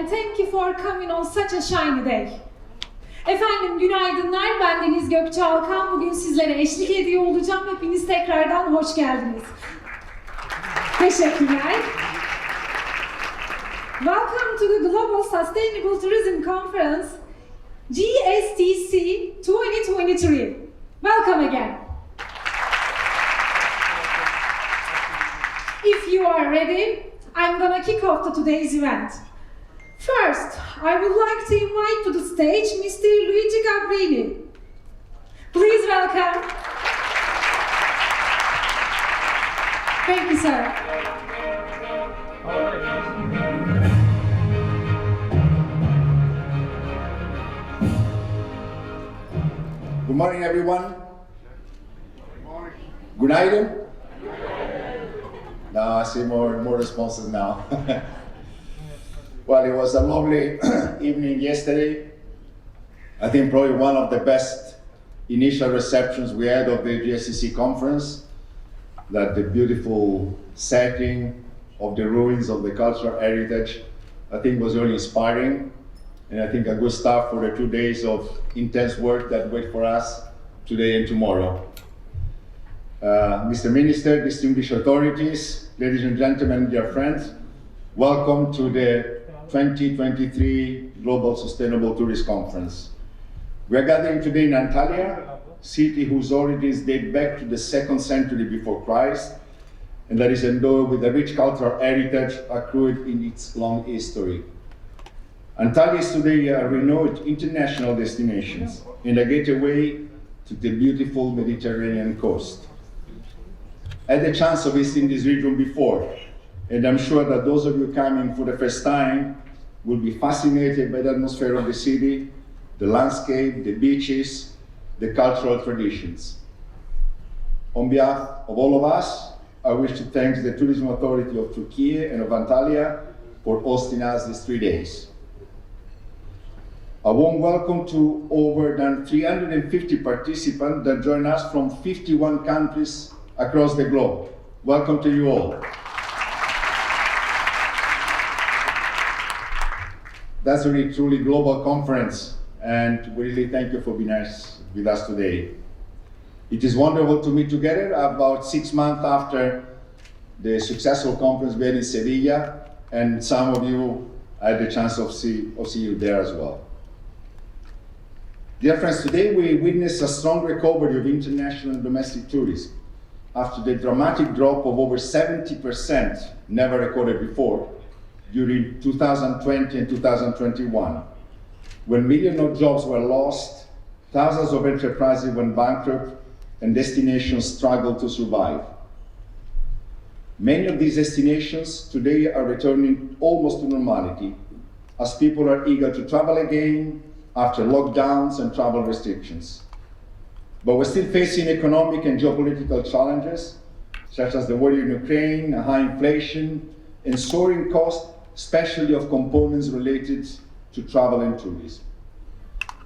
and thank you for coming on such a shiny day. Efendim günaydınlar, ben Deniz Gökçe Alkan. Bugün sizlere eşlik ediyor olacağım. Hepiniz tekrardan hoş geldiniz. Teşekkürler. Welcome to the Global Sustainable Tourism Conference, GSTC 2023. Welcome again. If you are ready, I'm gonna kick off today's event. First, I would like to invite to the stage Mr. Luigi Cabrini. Please welcome. Thank you, sir. Good morning, everyone. Good night. No, I see more responses now. Well, it was a lovely evening yesterday. I think probably one of the best initial receptions we had of the GSTC conference. That the beautiful setting of the ruins of the cultural heritage, I think was really inspiring. And I think a good start for the 2 days of intense work that wait for us today and tomorrow. Mr. Minister, distinguished authorities, ladies and gentlemen, dear friends, welcome to the 2023 Global Sustainable Tourist Conference. We are gathering today in Antalya, city whose origins date back to the 2nd century before Christ, and that is endowed with a rich cultural heritage accrued in its long history. Antalya is today a renowned international destination and a gateway to the beautiful Mediterranean coast. I had the chance of visiting this region before, and I'm sure that those of you coming for the first time will be fascinated by the atmosphere of the city, the landscape, the beaches, the cultural traditions. On behalf of all of us, I wish to thank the Tourism Authority of Türkiye and of Antalya for hosting us these 3 days. A warm welcome to over than 350 participants that join us from 51 countries across the globe. Welcome to you all. That's a really truly global conference, and we really thank you for being with us today. It is wonderful to meet together about 6 months after the successful conference we had in Sevilla, and some of you I had the chance of see you there as well. Dear friends, today we witness a strong recovery of international and domestic tourism after the dramatic drop of over 70% never recorded before during 2020 and 2021, when millions of jobs were lost, thousands of enterprises went bankrupt, and destinations struggled to survive. Many of these destinations today are returning almost to normality, as people are eager to travel again after lockdowns and travel restrictions. But we're still facing economic and geopolitical challenges, such as the war in Ukraine, high inflation, and soaring costs, especially of components related to travel and tourism.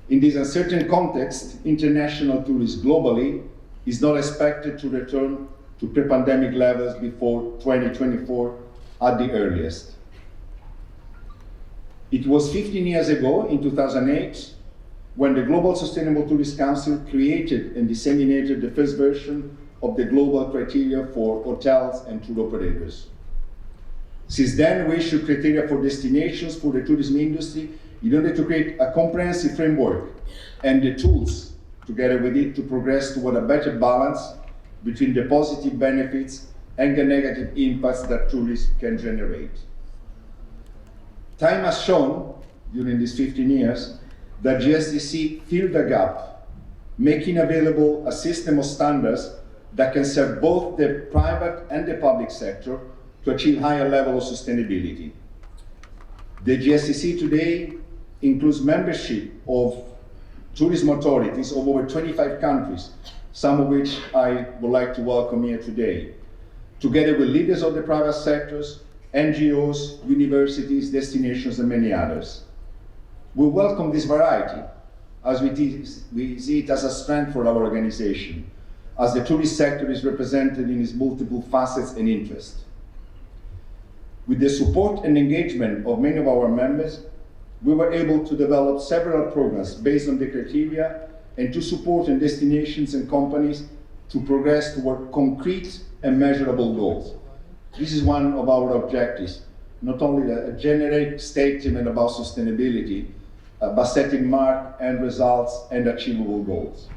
In this uncertain context, international tourism globally is not expected to return to pre-pandemic levels before 2024 at the earliest. It was 15 years ago, in 2008, when the Global Sustainable Tourist Council created and disseminated the first version of the global criteria for hotels and tour operators. Since then, we issued criteria for destinations for the tourism industry in order to create a comprehensive framework and the tools together with it to progress toward a better balance between the positive benefits and the negative impacts that tourism can generate. Time has shown, during these 15 years, that GSTC filled the gap, making available a system of standards that can serve both the private and the public sector to achieve higher level of sustainability. The GSTC today includes membership of tourism authorities of over 25 countries, some of which I would like to welcome here today, together with leaders of the private sectors, NGOs, universities, destinations, and many others. We welcome this variety, as we see it as a strength for our organization, as the tourist sector is represented in its multiple facets and interests. With the support and engagement of many of our members, we were able to develop several programs based on the criteria and to support destinations and companies to progress toward concrete and measurable goals. This is one of our objectives, not only a generic statement about sustainability, but setting mark and results and achievable goals.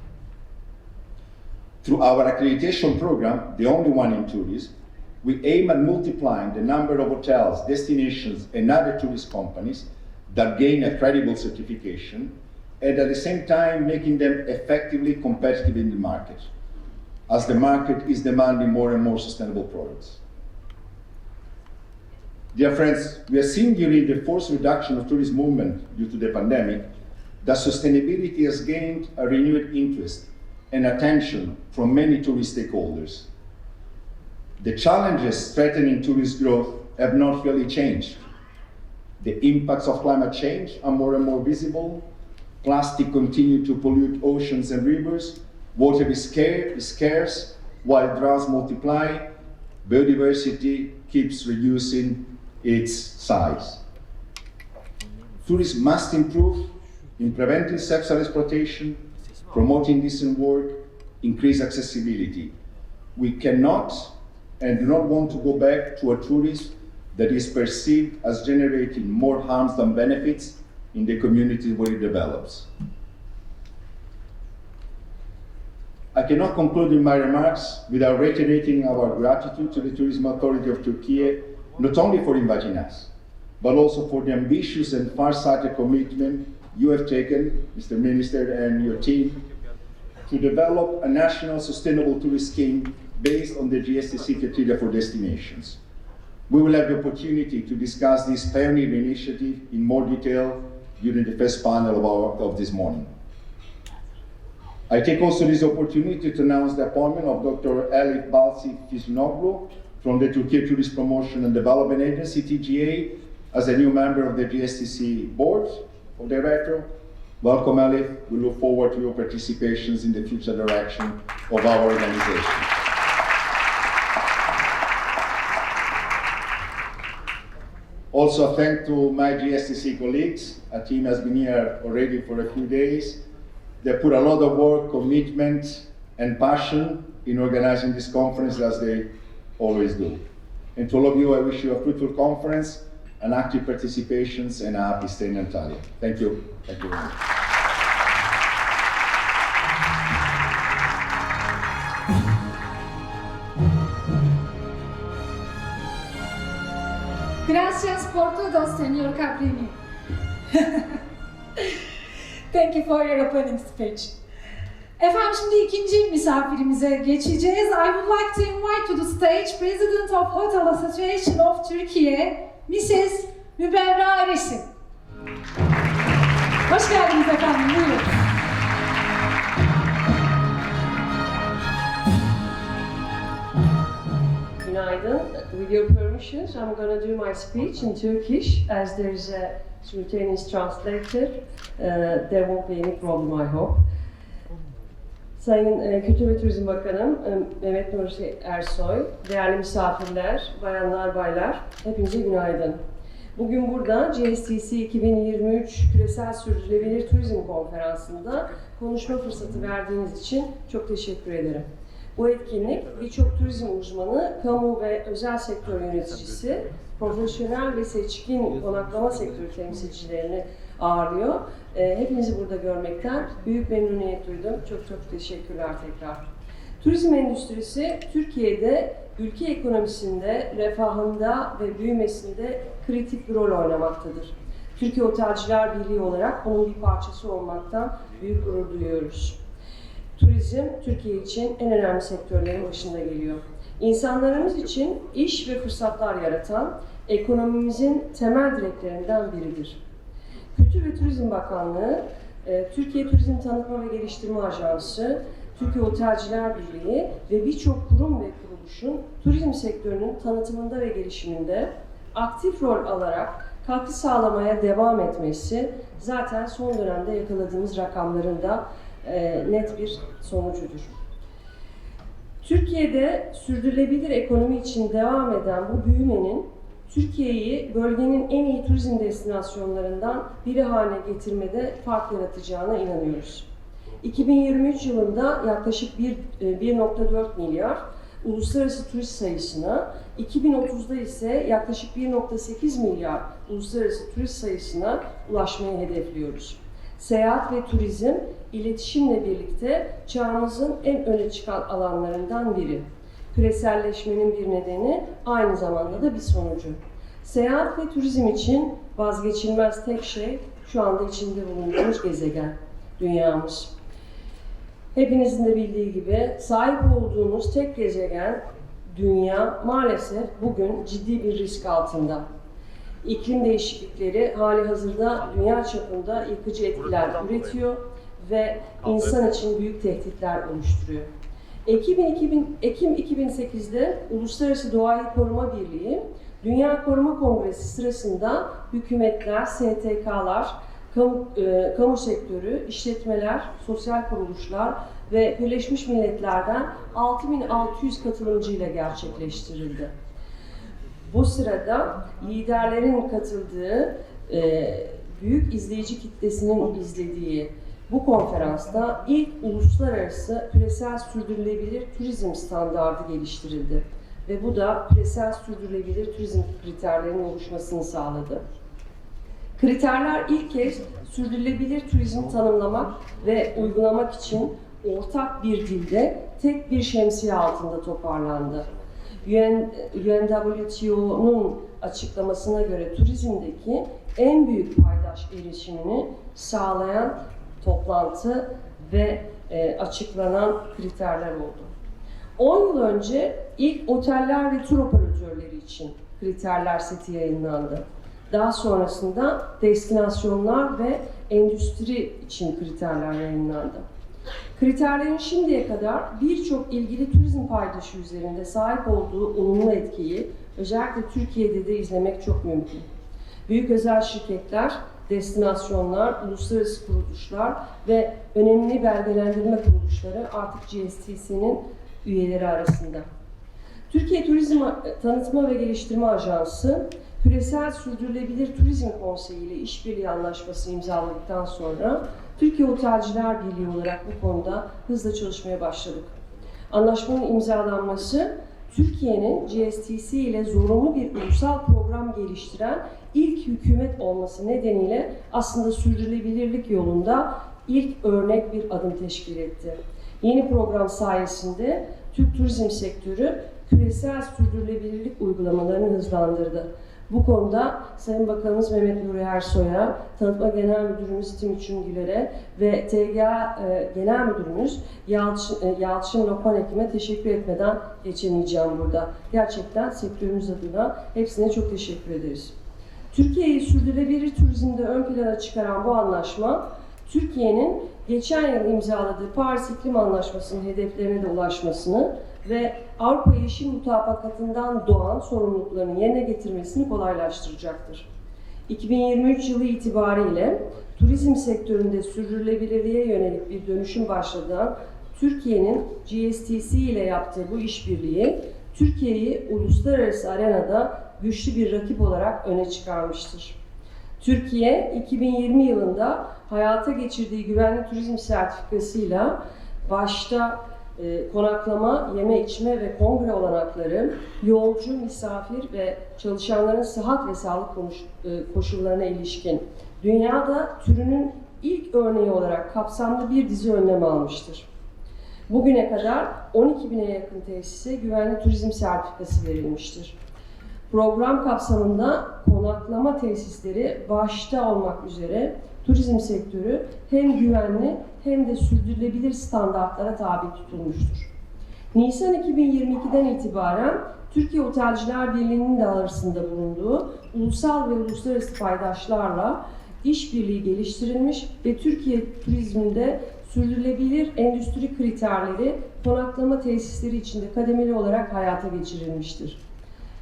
Through our accreditation program, the only one in tourism, we aim at multiplying the number of hotels, destinations, and other tourist companies that gain a credible certification, and at the same time making them effectively competitive in the market, as the market is demanding more and more sustainable products. Dear friends, we have seen during the forced reduction of tourist movement due to the pandemic that sustainability has gained a renewed interest and attention from many tourist stakeholders. The challenges threatening tourist growth have not really changed. The impacts of climate change are more and more visible. Plastic continues to pollute oceans and rivers. Water is scarce, while droughts multiply. Biodiversity keeps reducing its size. Tourism must improve in preventing sexual exploitation, promoting decent work, increase accessibility. We cannot and do not want to go back to a tourism that is perceived as generating more harms than benefits in the community where it develops. I cannot conclude in my remarks without reiterating our gratitude to the Tourism Authority of Türkiye, not only for inviting us, but also for the ambitious and far-sighted commitment you have taken, Mr. Minister, and your team, to develop a national sustainable tourist scheme based on the GSTC criteria for destinations. We will have the opportunity to discuss this pioneering initiative in more detail during the first panel of this morning. I take also this opportunity to announce the appointment of Dr. Elif Balsi Fisnoglu from the Turkey Tourist Promotion and Development Agency, TGA, as a new member of the GSTC Board of Directors. Welcome, Elif. We look forward to your participations in the future direction of our organization. Also, thanks to my GSTC colleagues. A team has been here already for a few days. They put a lot of work, commitment, and passion in organizing this conference, as they always do. And to all of you, I wish you a fruitful conference, an active participation, and a happy stay in Antalya. Thank you. Thank you very much. Gracias por todo, señor Cabrini. Thank you for your opening speech. Efendim şimdi ikinci misafirimize geçeceğiz. I would like to invite to the stage President of Hotel Association of Türkiye, Mrs. Müberra Eresin. Hoş geldiniz efendim, buyurun. Günaydın. With your permissions, I'm going to do my speech in Turkish, as there is a simultaneous translator. There won't be any problem, I hope. Sayın Kültür ve Turizm Bakanım Mehmet Nuri Ersoy, değerli misafirler, bayanlar, baylar, hepinize günaydın. Bugün burada GSTC 2023 Küresel Sürdürülebilir Turizm Konferansı'nda konuşma fırsatı verdiğiniz için çok teşekkür ederim. Bu etkinlik birçok turizm uzmanı, kamu ve özel sektör yöneticisi, profesyonel ve seçkin konaklama sektörü temsilcilerini ağırlıyor. Hepinizi burada görmekten büyük memnuniyet duydum. Çok çok teşekkürler tekrar. Turizm endüstrisi Türkiye'de ülke ekonomisinde, refahında ve büyümesinde kritik bir rol oynamaktadır. Türkiye Otelciler Birliği olarak bunun bir parçası olmaktan büyük gurur duyuyoruz. Turizm, Türkiye için en önemli sektörlerin başında geliyor. İnsanlarımız için iş ve fırsatlar yaratan, ekonomimizin temel direklerinden biridir. Kültür ve Turizm Bakanlığı, Türkiye Turizm Tanıtma ve Geliştirme Ajansı, Türkiye Otelciler Birliği ve birçok kurum ve kuruluşun turizm sektörünün tanıtımında ve gelişiminde aktif rol alarak katkı sağlamaya devam etmesi zaten son dönemde yakaladığımız rakamların da net bir sonucudur. Türkiye'de sürdürülebilir ekonomi için devam eden bu büyümenin Türkiye'yi bölgenin en iyi turizm destinasyonlarından biri haline getirmede fark yaratacağına inanıyoruz. 2023 yılında yaklaşık 1.4 milyar uluslararası turist sayısına, 2030'da ise yaklaşık 1.8 milyar uluslararası turist sayısına ulaşmayı hedefliyoruz. Seyahat ve turizm, iletişimle birlikte çağımızın en öne çıkan alanlarından biri. Küreselleşmenin bir nedeni, aynı zamanda da bir sonucu. Seyahat ve turizm için vazgeçilmez tek şey, şu anda içinde bulunduğumuz gezegen, dünyamız. Hepinizin de bildiği gibi sahip olduğumuz tek gezegen, dünya, maalesef bugün ciddi bir risk altında. İklim değişiklikleri halihazırda dünya çapında yıkıcı etkiler üretiyor ve insan için büyük tehditler oluşturuyor. Ekim 2008'de Uluslararası Doğayı Koruma Birliği, Dünya Koruma Kongresi sırasında hükümetler, STK'lar, kamu sektörü, işletmeler, sosyal kuruluşlar ve Birleşmiş Milletler'den 6600 katılımcıyla gerçekleştirildi. Bu sırada liderlerin katıldığı, büyük izleyici kitlesinin izlediği bu konferansta ilk uluslararası küresel sürdürülebilir turizm standardı geliştirildi. Ve bu da küresel sürdürülebilir turizm kriterlerinin oluşmasını sağladı. Kriterler ilk kez sürdürülebilir turizm tanımlamak ve uygulamak için ortak bir dilde tek bir şemsiye altında toparlandı. UNWTO'nun açıklamasına göre turizmdeki en büyük paydaş erişimini sağlayan toplantı ve açıklanan kriterler oldu. 10 yıl önce ilk oteller ve tur operatörleri için kriterler seti yayınlandı. Daha sonrasında destinasyonlar ve endüstri için kriterler yayınlandı. Kriterlerin şimdiye kadar birçok ilgili turizm paydaşı üzerinde sahip olduğu olumlu etkiyi özellikle Türkiye'de de izlemek çok mümkün. Büyük özel şirketler, destinasyonlar, uluslararası kuruluşlar ve önemli belgelendirme kuruluşları artık GSTC'nin üyeleri arasında. Türkiye Turizm Tanıtma ve Geliştirme Ajansı, Küresel Sürdürülebilir Turizm Konseyi ile işbirliği anlaşması imzaladıktan sonra Türkiye Otelciler Birliği olarak bu konuda hızla çalışmaya başladık. Anlaşmanın imzalanması, Türkiye'nin GSTC ile zorunlu bir ulusal program geliştiren ilk hükümet olması nedeniyle aslında sürdürülebilirlik yolunda ilk örnek bir adım teşkil etti. Yeni program sayesinde Türk turizm sektörü küresel sürdürülebilirlik uygulamalarını hızlandırdı. Bu konuda Sayın Bakanımız Mehmet Nuri Ersoy'a, Tanıtma Genel Müdürümüz Timuçin Güler'e ve TGA Genel Müdürümüz Yağcı Lokonekim'e teşekkür etmeden geçemeyeceğim burada. Gerçekten sektörümüz adına hepsine çok teşekkür ederiz. Türkiye'yi sürdürülebilir turizmde ön plana çıkaran bu anlaşma, Türkiye'nin geçen yıl imzaladığı Paris İklim Anlaşması'nın hedeflerine de ulaşmasını ve Avrupa Yeşil Mutabakatı'ndan doğan sorumluluklarını yerine getirmesini kolaylaştıracaktır. 2023 yılı itibariyle turizm sektöründe sürdürülebilirliğe yönelik bir dönüşüm başlayan Türkiye'nin GSTC ile yaptığı bu işbirliği, Türkiye'yi uluslararası arenada güçlü bir rakip olarak öne çıkarmıştır. Türkiye, 2020 yılında hayata geçirdiği güvenli turizm sertifikasıyla başta konaklama, yeme içme ve kongre olanakları, yolcu, misafir ve çalışanların sıhhat ve sağlık koşullarına ilişkin dünyada türünün ilk örneği olarak kapsamlı bir dizi önlem almıştır. Bugüne kadar 12.000'e yakın tesise güvenli turizm sertifikası verilmiştir. Program kapsamında konaklama tesisleri başta olmak üzere turizm sektörü hem güvenli hem de sürdürülebilir standartlara tabi tutulmuştur. Nisan 2022'den itibaren Türkiye Otelciler Birliği'nin de arasında bulunduğu ulusal ve uluslararası paydaşlarla işbirliği geliştirilmiş ve Türkiye turizminde sürdürülebilir endüstri kriterleri konaklama tesisleri içinde kademeli olarak hayata geçirilmiştir.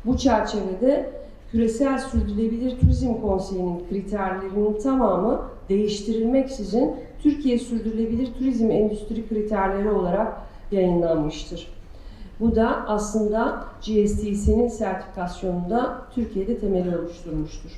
Bu çerçevede Küresel Sürdürülebilir Turizm Konseyi'nin kriterlerinin tamamı değiştirilmeksizin Türkiye Sürdürülebilir Turizm Endüstri Kriterleri olarak yayınlanmıştır. Bu da aslında GSTC'nin sertifikasyonunda Türkiye'de temeli oluşturmuştur.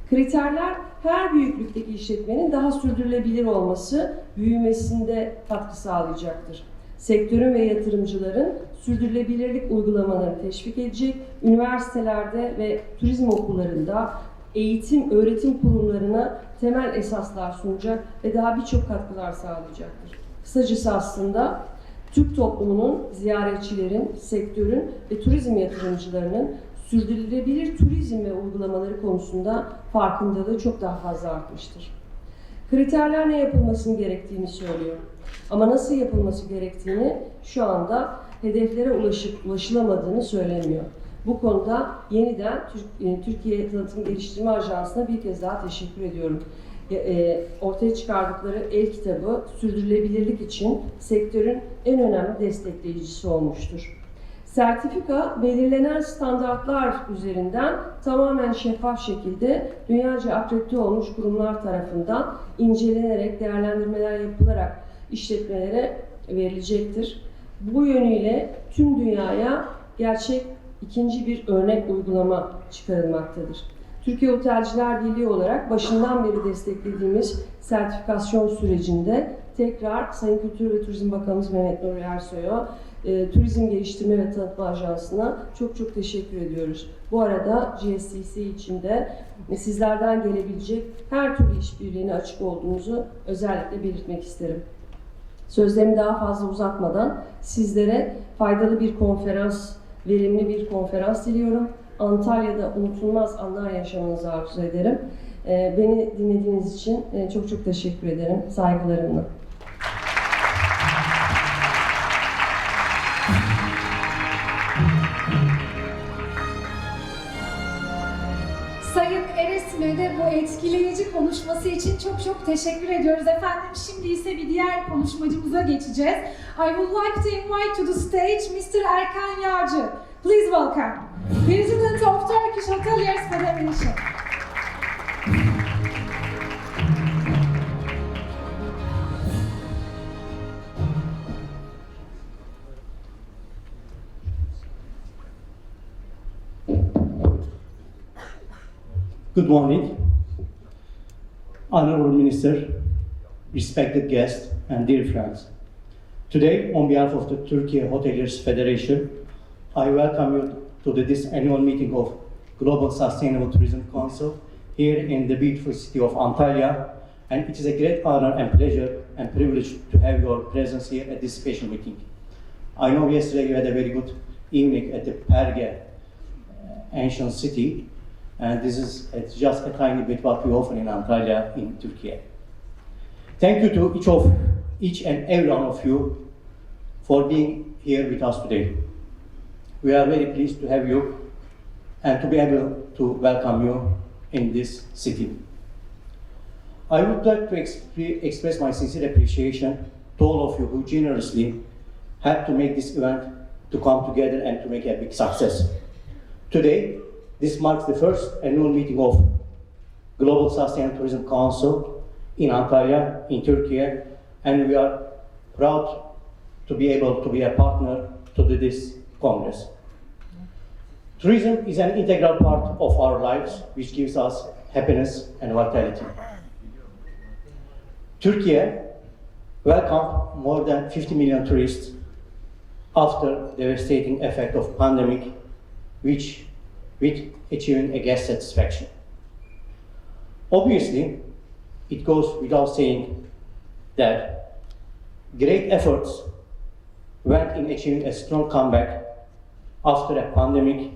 Kriterler her büyüklükteki işletmenin daha sürdürülebilir olması, büyümesinde katkı sağlayacaktır. Sektörün ve yatırımcıların sürdürülebilirlik uygulamalarını teşvik edecek, üniversitelerde ve turizm okullarında eğitim, öğretim kurumlarına temel esaslar sunacak ve daha birçok katkılar sağlayacaktır. Kısacası aslında Türk toplumunun, ziyaretçilerin, sektörün ve turizm yatırımcılarının sürdürülebilir turizm ve uygulamaları konusunda farkındalığı çok daha fazla artmıştır. Kriterler ne yapılmasını gerektiğini söylüyor. Ama nasıl yapılması gerektiğini şu anda hedeflere ulaşılamadığını söylemiyor. Bu konuda yeniden Türkiye Tanıtım Geliştirme Ajansı'na bir kez daha teşekkür ediyorum. Ortaya çıkardıkları el kitabı sürdürülebilirlik için sektörün en önemli destekleyicisi olmuştur. Sertifika belirlenen standartlar üzerinden tamamen şeffaf şekilde dünyaca akredite olmuş kurumlar tarafından incelenerek, değerlendirmeler yapılarak işletmelere verilecektir. Bu yönüyle tüm dünyaya gerçek ikinci bir örnek uygulama çıkarılmaktadır. Türkiye Otelciler Birliği olarak başından beri desteklediğimiz sertifikasyon sürecinde tekrar Sayın Kültür ve Turizm Bakanımız Mehmet Nuri Ersoy'a, Turizm Geliştirme ve Tanıtma Ajansı'na çok teşekkür ediyoruz. Bu arada GSTC için de sizlerden gelebilecek her türlü işbirliğine açık olduğumuzu özellikle belirtmek isterim. Sözlerimi daha fazla uzatmadan sizlere faydalı bir konferans, verimli bir konferans diliyorum. Antalya'da unutulmaz anlar yaşamanızı arzu ederim. Beni dinlediğiniz için çok teşekkür ederim. Saygılarımla. Sayın Eresin'e de bu etkileyici konuşması için çok teşekkür ediyoruz efendim. Şimdi ise bir diğer konuşmacımıza geçeceğiz. I would like to invite to the stage Mr. Erkan Yağcı. Please welcome. President of Turkish Hoteliers Federation. Good morning, Honorable Minister, respected guests, and dear friends. Today, on behalf of the Türkiye Hoteliers Federation, I welcome you to this annual meeting of Global Sustainable Tourism Council here in the beautiful city of Antalya, and it is a great honor and pleasure and privilege to have your presence here at this special meeting. I know yesterday you had a very good evening at the Perge ancient city, and this is just a tiny bit what we offer in Antalya in Turkey. Thank you to each and every one of you for being here with us today. We are very pleased to have you and to be able to welcome you in this city. I would like to express my sincere appreciation to all of you who generously helped to make this event to come together and to make a big success. Today, this marks the first annual meeting of Global Sustainable Tourism Council in Antalya, in Turkey, and we are proud to be able to be a partner to this Congress. Tourism is an integral part of our lives, which gives us happiness and vitality. Turkey welcomed more than 50 million tourists after the devastating effect of pandemic, with achieving a guest satisfaction. Obviously, it goes without saying that great efforts went in achieving a strong comeback after a pandemic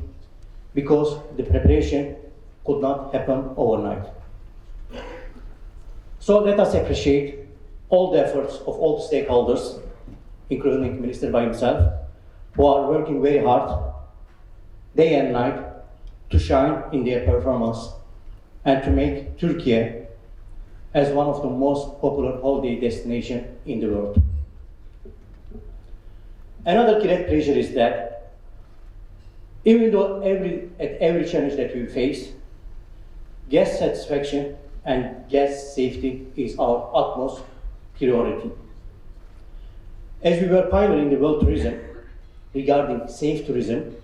because the preparation could not happen overnight. So let us appreciate all the efforts of all the stakeholders, including the Minister by himself, who are working very hard, day and night, to shine in their performance and to make Turkey as one of the most popular holiday destinations in the world. Another great pleasure is that even though at every challenge that we face, guest satisfaction and guest safety is our utmost priority. As we were pioneering the world tourism, regarding safe tourism,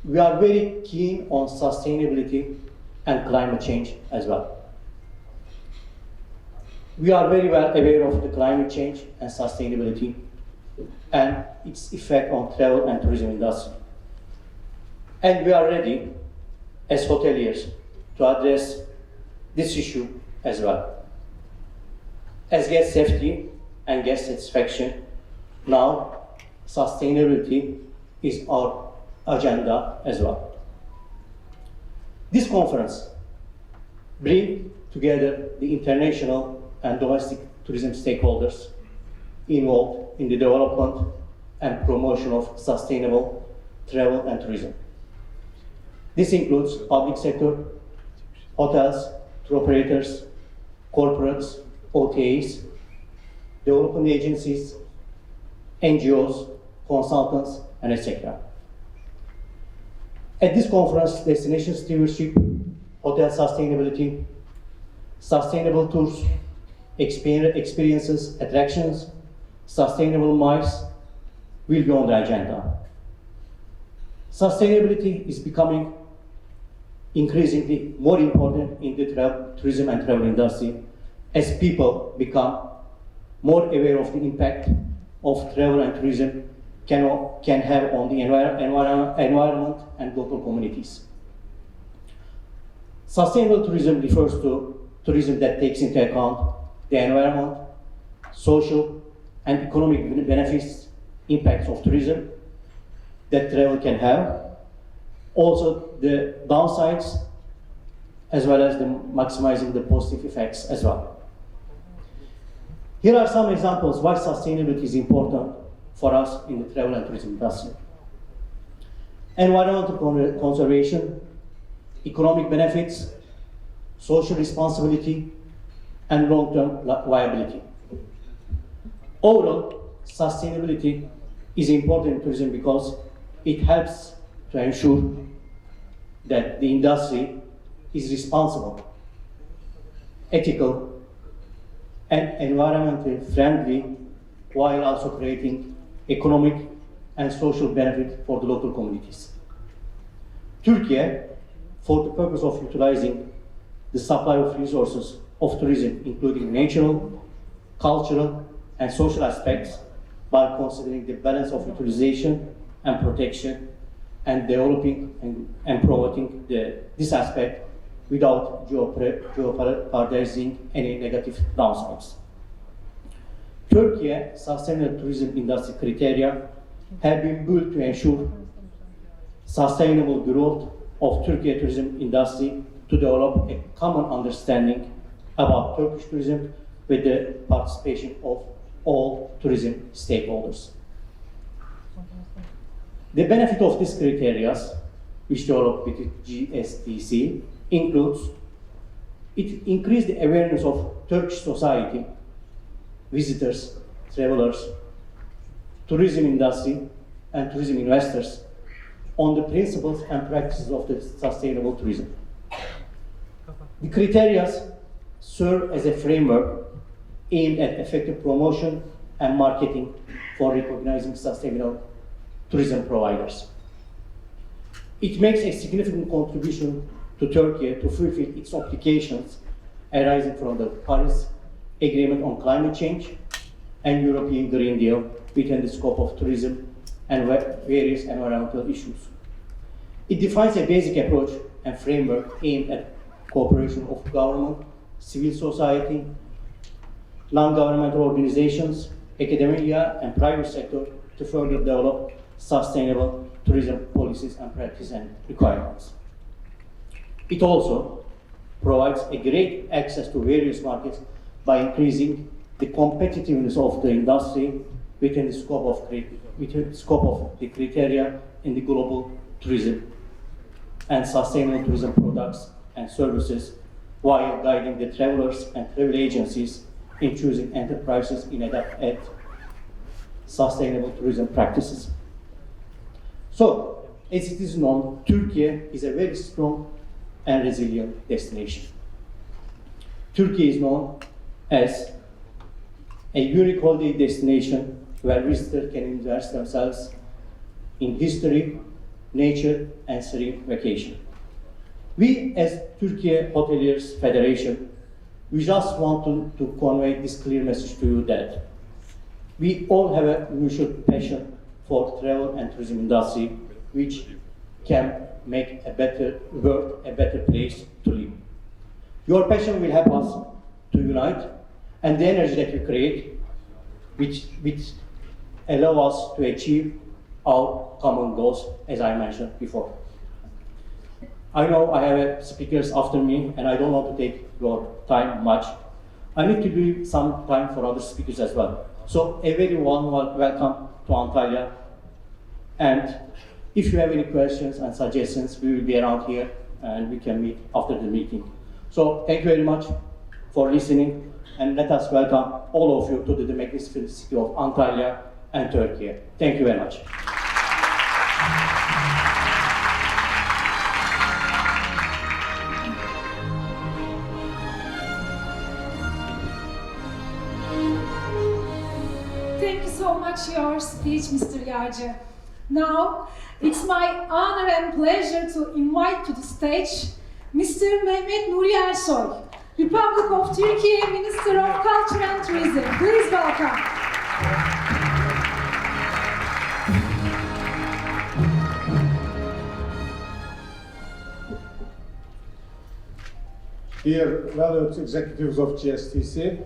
we are very keen on sustainability and climate change as well. We are very well aware of the climate change and sustainability and its effect on travel and tourism industry. And we are ready as hoteliers to address this issue as well. As guest safety and guest satisfaction, now sustainability is our agenda as well. This conference brings together the international and domestic tourism stakeholders involved in the development and promotion of sustainable travel and tourism. This includes public sector, hotels, tour operators, corporates, OTAs, development agencies, NGOs, consultants, and etc. At this conference, destination stewardship, hotel sustainability, sustainable tours, experiences, attractions, sustainable miles will be on the agenda. Sustainability is becoming increasingly more important in the tourism and travel industry as people become more aware of the impact of travel and tourism can have on the environment and local communities. Sustainable tourism refers to tourism that takes into account the environment, social and economic benefits, impacts of tourism that travel can have, also the downsides, as well as the maximizing the positive effects as well. Here are some examples why sustainability is important for us in the travel and tourism industry. Environmental conservation, economic benefits, social responsibility, and long-term viability. Overall, sustainability is important in tourism because it helps to ensure that the industry is responsible, ethical, and environmentally friendly, while also creating economic and social benefit for the local communities. Türkiye, for the purpose of utilizing the supply of resources of tourism, including natural, cultural, and social aspects, by considering the balance of utilization and protection, and developing and promoting this aspect without jeopardizing any negative downsides. Türkiye sustainable tourism industry criteria have been built to ensure sustainable growth of Türkiye tourism industry to develop a common understanding about Turkish tourism with the participation of all tourism stakeholders. The benefit of these criteria, which developed with GSTC, includes it increased the awareness of Turkish society, visitors, travelers, tourism industry, and tourism investors on the principles and practices of the sustainable tourism. The criteria serve as a framework aimed at effective promotion and marketing for recognizing sustainable tourism providers. It makes a significant contribution to Turkey to fulfill its obligations arising from the Paris Agreement on Climate Change and European Green Deal within the scope of tourism and various environmental issues. It defines a basic approach and framework aimed at cooperation of government, civil society, non-governmental organizations, academia, and private sector to further develop sustainable tourism policies and practice and requirements. It also provides a great access to various markets by increasing the competitiveness of the industry within the scope of the criteria in the global tourism and sustainable tourism products and services, while guiding the travelers and travel agencies in choosing enterprises in at sustainable tourism practices. So, as it is known, Türkiye is a very strong and resilient destination. Türkiye is known as a unique holiday destination where visitors can immerse themselves in history, nature, and serene vacation. We, as Türkiye Hoteliers Federation, we just want to convey this clear message to you that we all have a mutual passion for travel and tourism industry, which can make a better world, a better place to live. Your passion will help us to unite, and the energy that you create, which allow us to achieve our common goals, as I mentioned before. I know I have speakers after me, and I don't want to take your time much. I need to leave some time for other speakers as well. So a very warm welcome to Antalya. And if you have any questions and suggestions, we will be around here and we can meet after the meeting. So thank you very much for listening, and let us welcome all of you to the magnificent city of Antalya and Turkey. Thank you very much. Thank you so much for your speech, Mr. Yağcı. Now, it's my honor and pleasure to invite to the stage Mr. Mehmet Nuri Ersoy, Republic of Turkey Minister of Culture and Tourism. Please welcome. Dear valued executives of GSTC,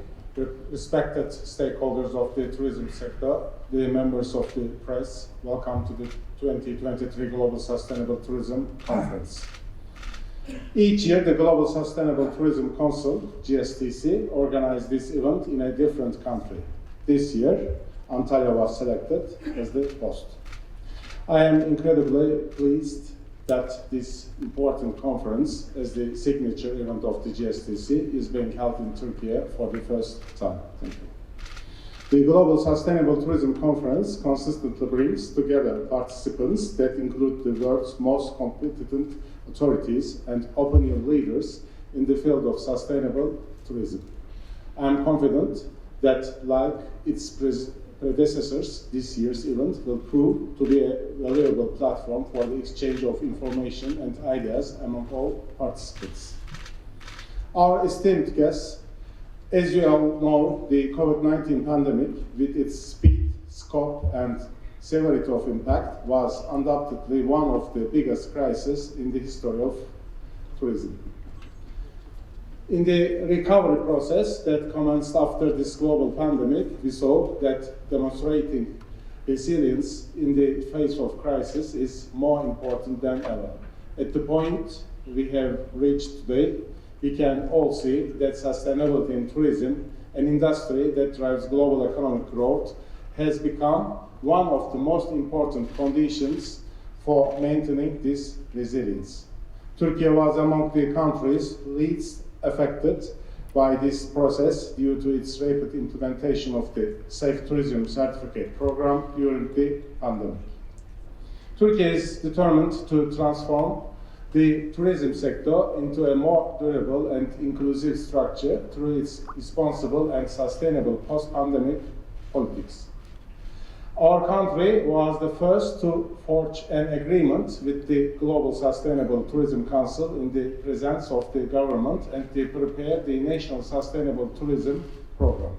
respected stakeholders of the tourism sector, the members of the press, welcome to the 2023 Global Sustainable Tourism Conference. Each year, the Global Sustainable Tourism Council, GSTC, organizes this event in a different country. This year, Antalya was selected as the host. I am incredibly pleased that this important conference, as the signature event of the GSTC, is being held in Turkey for the first time. Thank you. The Global Sustainable Tourism Conference consistently brings together participants that include the world's most competent authorities and opinion leaders in the field of sustainable tourism. I am confident that, like its predecessors, this year's event will prove to be a valuable platform for the exchange of information and ideas among all participants. Our esteemed guests, as you all know, the COVID-19 pandemic, with its speed, scope, and severity of impact, was undoubtedly one of the biggest crises in the history of tourism. In the recovery process that commenced after this global pandemic, we saw that demonstrating resilience in the face of crisis is more important than ever. At the point we have reached today, we can all see that sustainability in tourism, an industry that drives global economic growth, has become one of the most important conditions for maintaining this resilience. Turkey was among the countries least affected by this process due to its rapid implementation of the Safe Tourism Certificate program during the pandemic. Turkey is determined to transform the tourism sector into a more durable and inclusive structure through its responsible and sustainable post-pandemic politics. Our country was the first to forge an agreement with the Global Sustainable Tourism Council in the presence of the government and to prepare the National Sustainable Tourism Program.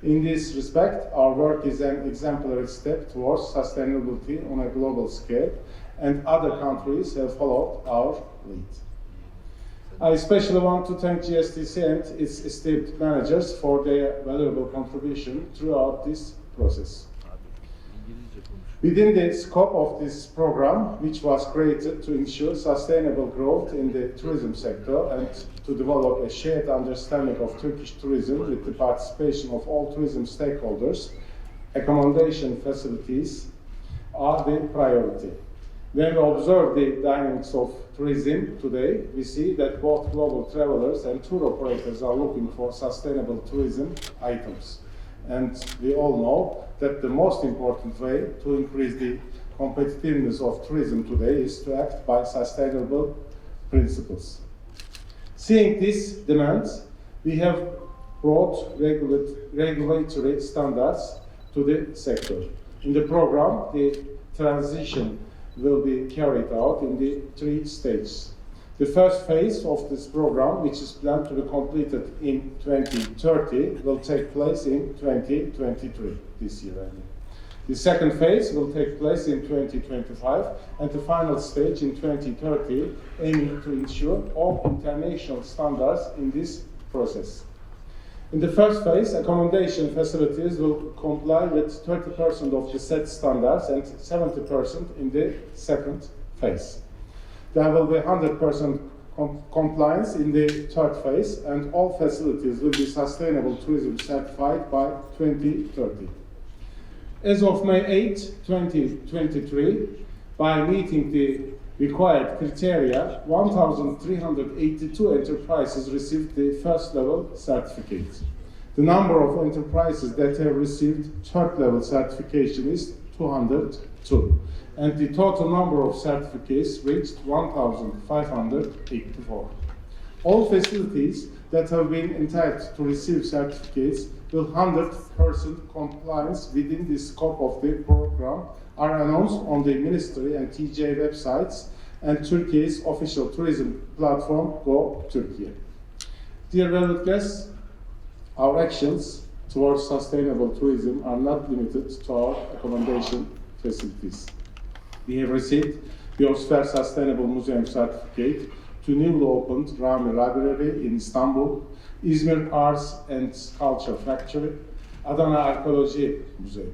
In this respect, our work is an exemplary step towards sustainability on a global scale, and other countries have followed our lead. I especially want to thank GSTC and its esteemed managers for their valuable contribution throughout this process. Within the scope of this program, which was created to ensure sustainable growth in the tourism sector and to develop a shared understanding of Turkish tourism with the participation of all tourism stakeholders, accommodation facilities are the priority. When we observe the dynamics of tourism today, we see that both global travelers and tour operators are looking for sustainable tourism items. And we all know that the most important way to increase the competitiveness of tourism today is to act by sustainable principles. Seeing these demands, we have brought regulatory standards to the sector. In the program, the transition will be carried out in the 3 stages. The first phase of this program, which is planned to be completed in 2030, will take place in 2023, this year. The second phase will take place in 2025, and the final stage in 2030, aiming to ensure all international standards in this process. In the first phase, accommodation facilities will comply with 30% of the set standards and 70% in the second phase. There will be 100% compliance in the third phase, and all facilities will be sustainable tourism certified by 2030. As of May 8, 2023, by meeting the required criteria, 1,382 enterprises received the first level certificate. The number of enterprises that have received third level certification is 202, and the total number of certificates reached 1,584. All facilities that have been entitled to receive certificates will 100% compliance within the scope of the program are announced on the Ministry and TJ websites and Turkey's official tourism platform, Go Türkiye. Dear valued guests, our actions towards sustainable tourism are not limited to our accommodation facilities. We have received Biosphere Sustainable Museum certificate to newly opened Rami Library in Istanbul, İzmir Arts and Culture Factory, Adana Arkeoloji Museum.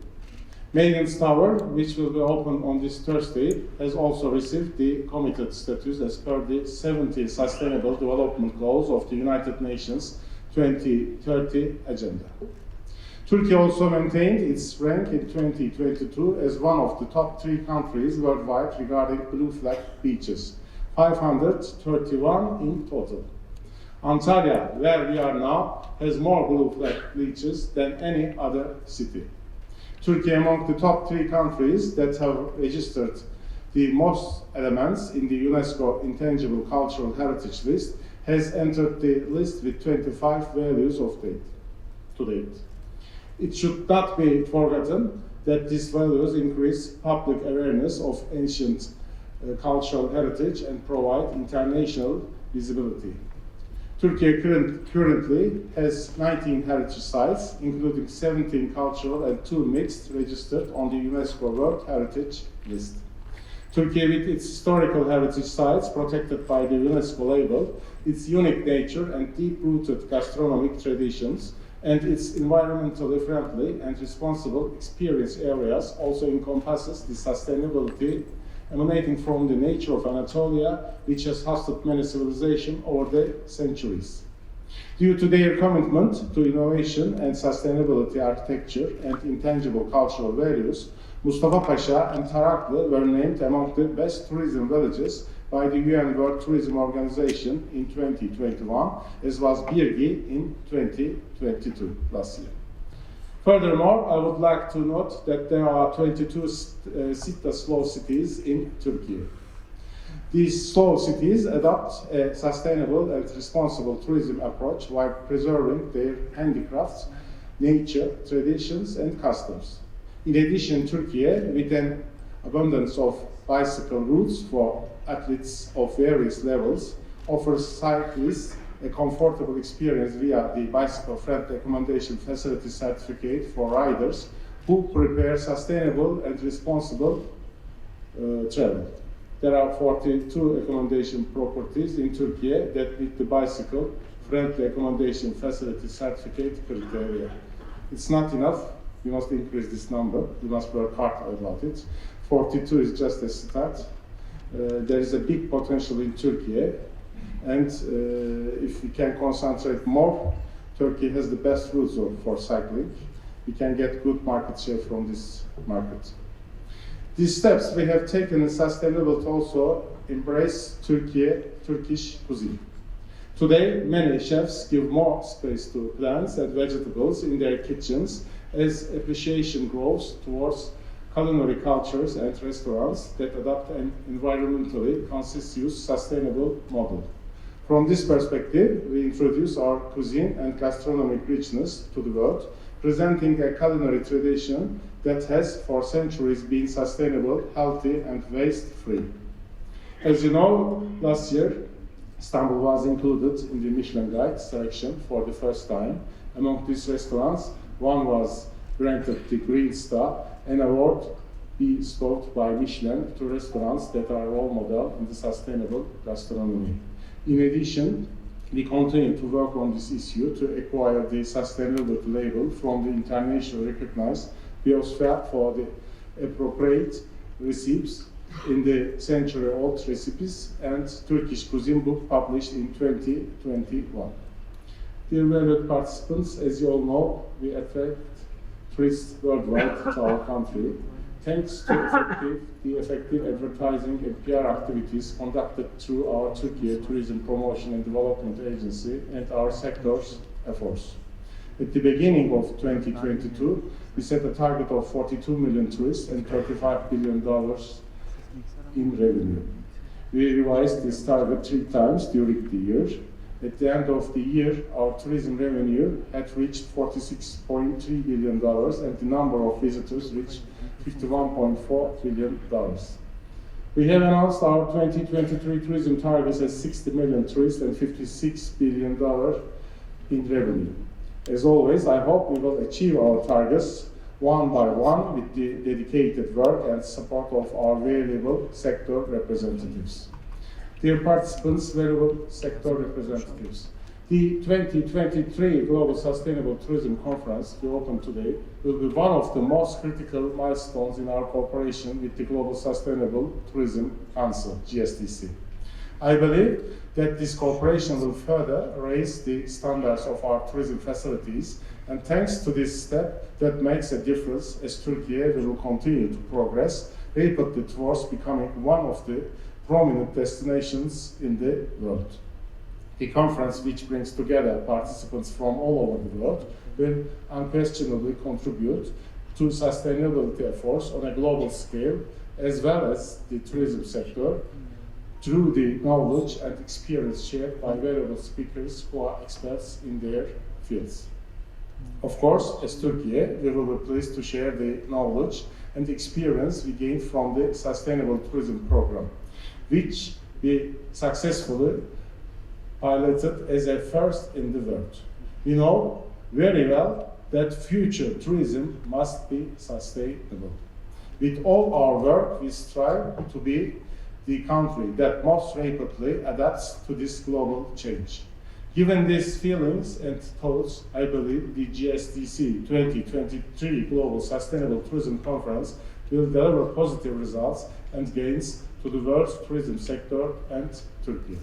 Maintenance Tower, which will be opened on this Thursday, has also received the committed status as per the 70 Sustainable Development Goals of the United Nations 2030 Agenda. Turkey also maintained its rank in 2022 as one of the top 3 countries worldwide regarding blue flag beaches, 531 in total. Antalya, where we are now, has more blue flag beaches than any other city. Turkey, among the top 3 countries that have registered the most elements in the UNESCO Intangible Cultural Heritage List, has entered the list with 25 values of date to date. It should not be forgotten that these values increase public awareness of ancient cultural heritage and provide international visibility. Turkey currently has 19 heritage sites, including 17 cultural and 2 mixed, registered on the UNESCO World Heritage List. Turkey, with its historical heritage sites protected by the UNESCO label, its unique nature and deep-rooted gastronomic traditions, and its environmentally friendly and responsible experience areas also encompasses the sustainability emanating from the nature of Anatolia, which has hosted many civilizations over the centuries. Due to their commitment to innovation and sustainability architecture and intangible cultural values, Mustafa Pasha and Taraklı were named among the best tourism villages by the UN World Tourism Organization in 2021, as was Birgi in 2022, last year. Furthermore, I would like to note that there are 22 Sitta slow cities in Turkey. These slow cities adopt a sustainable and responsible tourism approach while preserving their handicrafts, nature, traditions, and customs. In addition, Turkey, with an abundance of bicycle routes for athletes of various levels, offers cyclists a comfortable experience via the bicycle-friendly accommodation facility certificate for riders who prepare sustainable and responsible travel. There are 42 accommodation properties in Turkey that meet the bicycle-friendly accommodation facility certificate criteria. It's not enough. We must increase this number. We must work hard about it. 42 is just a start. There is a big potential in Turkey, and if we can concentrate more, Turkey has the best routes for cycling. We can get good market share from this market. These steps we have taken in sustainability also embrace Turkish cuisine. Today, many chefs give more space to plants and vegetables in their kitchens as appreciation grows towards culinary cultures and restaurants that adopt an environmentally conscious, sustainable model. From this perspective, we introduce our cuisine and gastronomic richness to the world, presenting a culinary tradition that has for centuries been sustainable, healthy and waste-free. As you know, last year, Istanbul was included in the Michelin Guide selection for the first time. Among these restaurants, one was granted the Green Star, an award bestowed by Michelin to restaurants that are role model in the sustainable gastronomy. In addition, we continue to work on this issue to acquire the sustainability label from the internationally recognized biosphere for the appropriate recipes in the century-old recipes and Turkish cuisine book published in 2021. Dear valued participants, as you all know, we attract tourists worldwide to our country. Thanks to the effective advertising and PR activities conducted through our Türkiye Tourism Promotion and Development Agency and our sector's efforts. At the beginning of 2022, we set a target of 42 million tourists and $35 billion in revenue. We revised this target 3 times during the year. At the end of the year, our tourism revenue had reached $46.3 billion and the number of visitors reached $51.4 billion. We have announced our 2023 tourism targets as 60 million tourists and $56 billion in revenue. As always, I hope we will achieve our targets one by one with the dedicated work and support of our valuable sector representatives. Dear participants, valuable sector representatives, the 2023 Global Sustainable Tourism Conference we opened today will be one of the most critical milestones in our cooperation with the Global Sustainable Tourism Council, GSTC. I believe that this cooperation will further raise the standards of our tourism facilities, and thanks to this step that makes a difference as Türkiye will continue to progress rapidly towards becoming one of the prominent destinations in the world. The conference, which brings together participants from all over the world, will unquestionably contribute to sustainability efforts on a global scale, as well as the tourism sector, through the knowledge and experience shared by valuable speakers who are experts in their fields. Of course, as Türkiye, we will be pleased to share the knowledge and experience we gained from the Sustainable Tourism Program, which we successfully piloted as a first in the world. We know very well that future tourism must be sustainable. With all our work, we strive to be the country that most rapidly adapts to this global change. Given these feelings and thoughts, I believe the GSTC 2023 Global Sustainable Tourism Conference will deliver positive results and gains to the world's tourism sector and Turkey.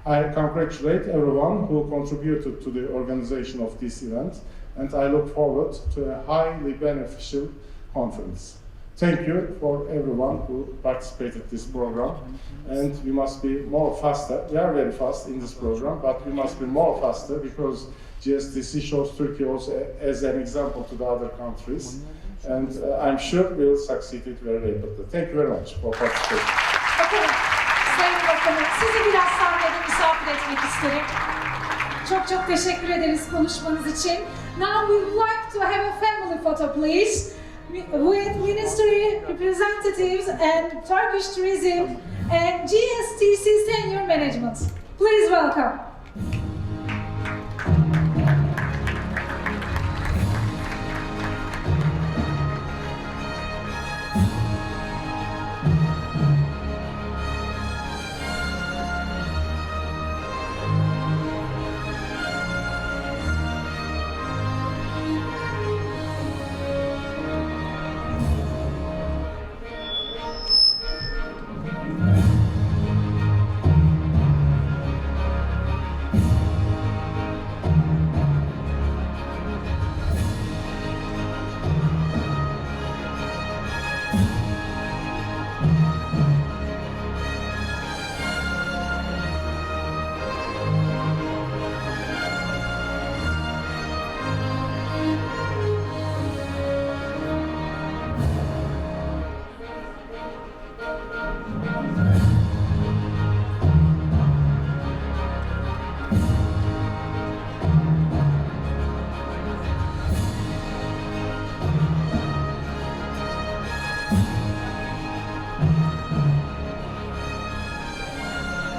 I congratulate everyone who contributed to the organization of this event, and I look forward to a highly beneficial conference. Thank you for everyone who participated in this program, and we must be more faster. We are very fast in this program, but we must be more faster because GSTC shows Turkey also as an example to the other countries, and I'm sure we will succeed it very rapidly. Thank you very much for participating. Bakalım, Sayın Bakanım, sizi biraz sahnede misafir etmek isterim. Çok çok teşekkür ederiz konuşmanız için. Now we would like to have a family photo, please, with ministry representatives and Turkish tourism and GSTC senior management. Please welcome.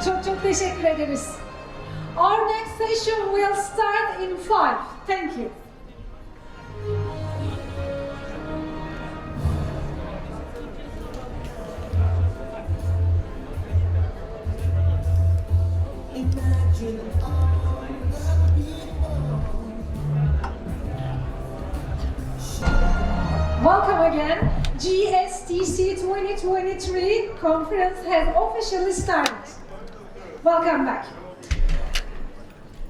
Çok çok teşekkür ederiz. Our next session will start in 5. Thank you. Welcome again. GSTC 2023 conference has officially started. Welcome back.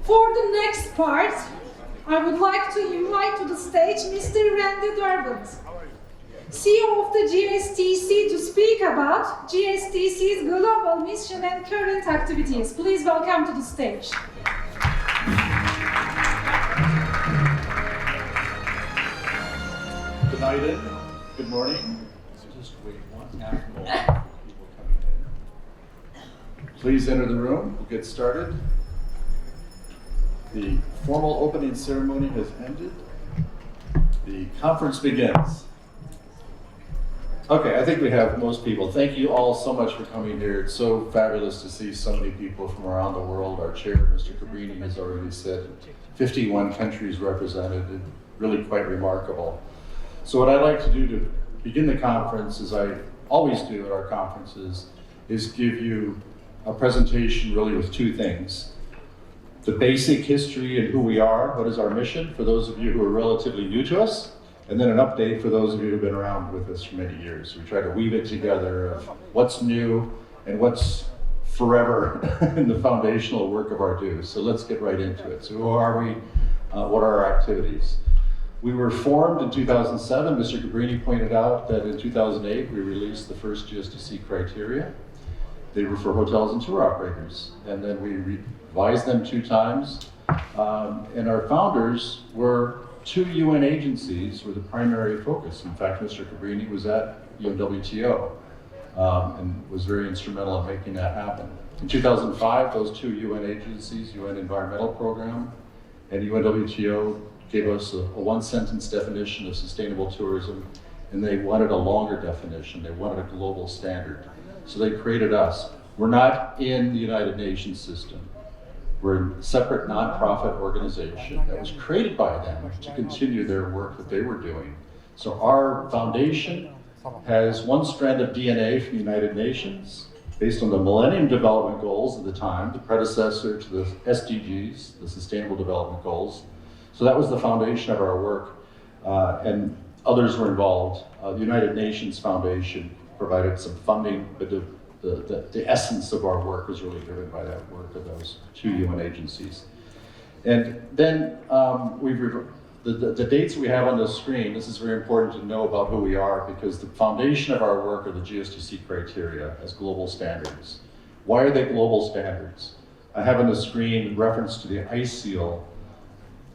For the next part, I would like to invite to the stage Mr. Durband, CEO of the GSTC, to speak about GSTC's global mission and current activities. Please welcome to the stage. Good night and good morning. Just wait one half moment. People coming in. Please enter the room. We'll get started. The formal opening ceremony has ended. The conference begins. Okay, I think we have most people. Thank you all so much for coming here. It's so fabulous to see so many people from around the world. Our chair, Mr. Cabrini, has already said 51 countries represented. Really quite remarkable. So what I like to do to begin the conference, as I always do at our conferences, is give you a presentation really with two things. The basic history and who we are, what is our mission for those of you who are relatively new to us, and then an update for those of you who have been around with us for many years. We try to weave it together of what's new and what's forever in the foundational work of our do. So let's get right into it. So who are we? What are our activities? We were formed in 2007. Mr. Cabrini pointed out that in 2008 we released the first GSTC criteria. They were for hotels and tour operators. And then we revised them 2 times. And our founders were 2 UN agencies were the primary focus. In fact, Mr. Cabrini was at UNWTO and was very instrumental in making that happen. In 2005, those 2 UN agencies, UN Environmental Program and UNWTO, gave us a 1-sentence definition of sustainable tourism, and they wanted a longer definition. They wanted a global standard. So they created us. We're not in the United Nations system. We're a separate nonprofit organization that was created by them to continue their work that they were doing. So our foundation has 1 strand of DNA from the United Nations, based on the Millennium Development Goals at the time, the predecessor to the SDGs, the Sustainable Development Goals. So that was the foundation of our work, and others were involved. The United Nations Foundation provided some funding, but the essence of our work was really driven by that work of those 2 UN agencies. And then the dates we have on the screen, this is very important to know about who we are, because the foundation of our work are the GSTC criteria as global standards. Why are they global standards? I have on the screen reference to the ICEAL.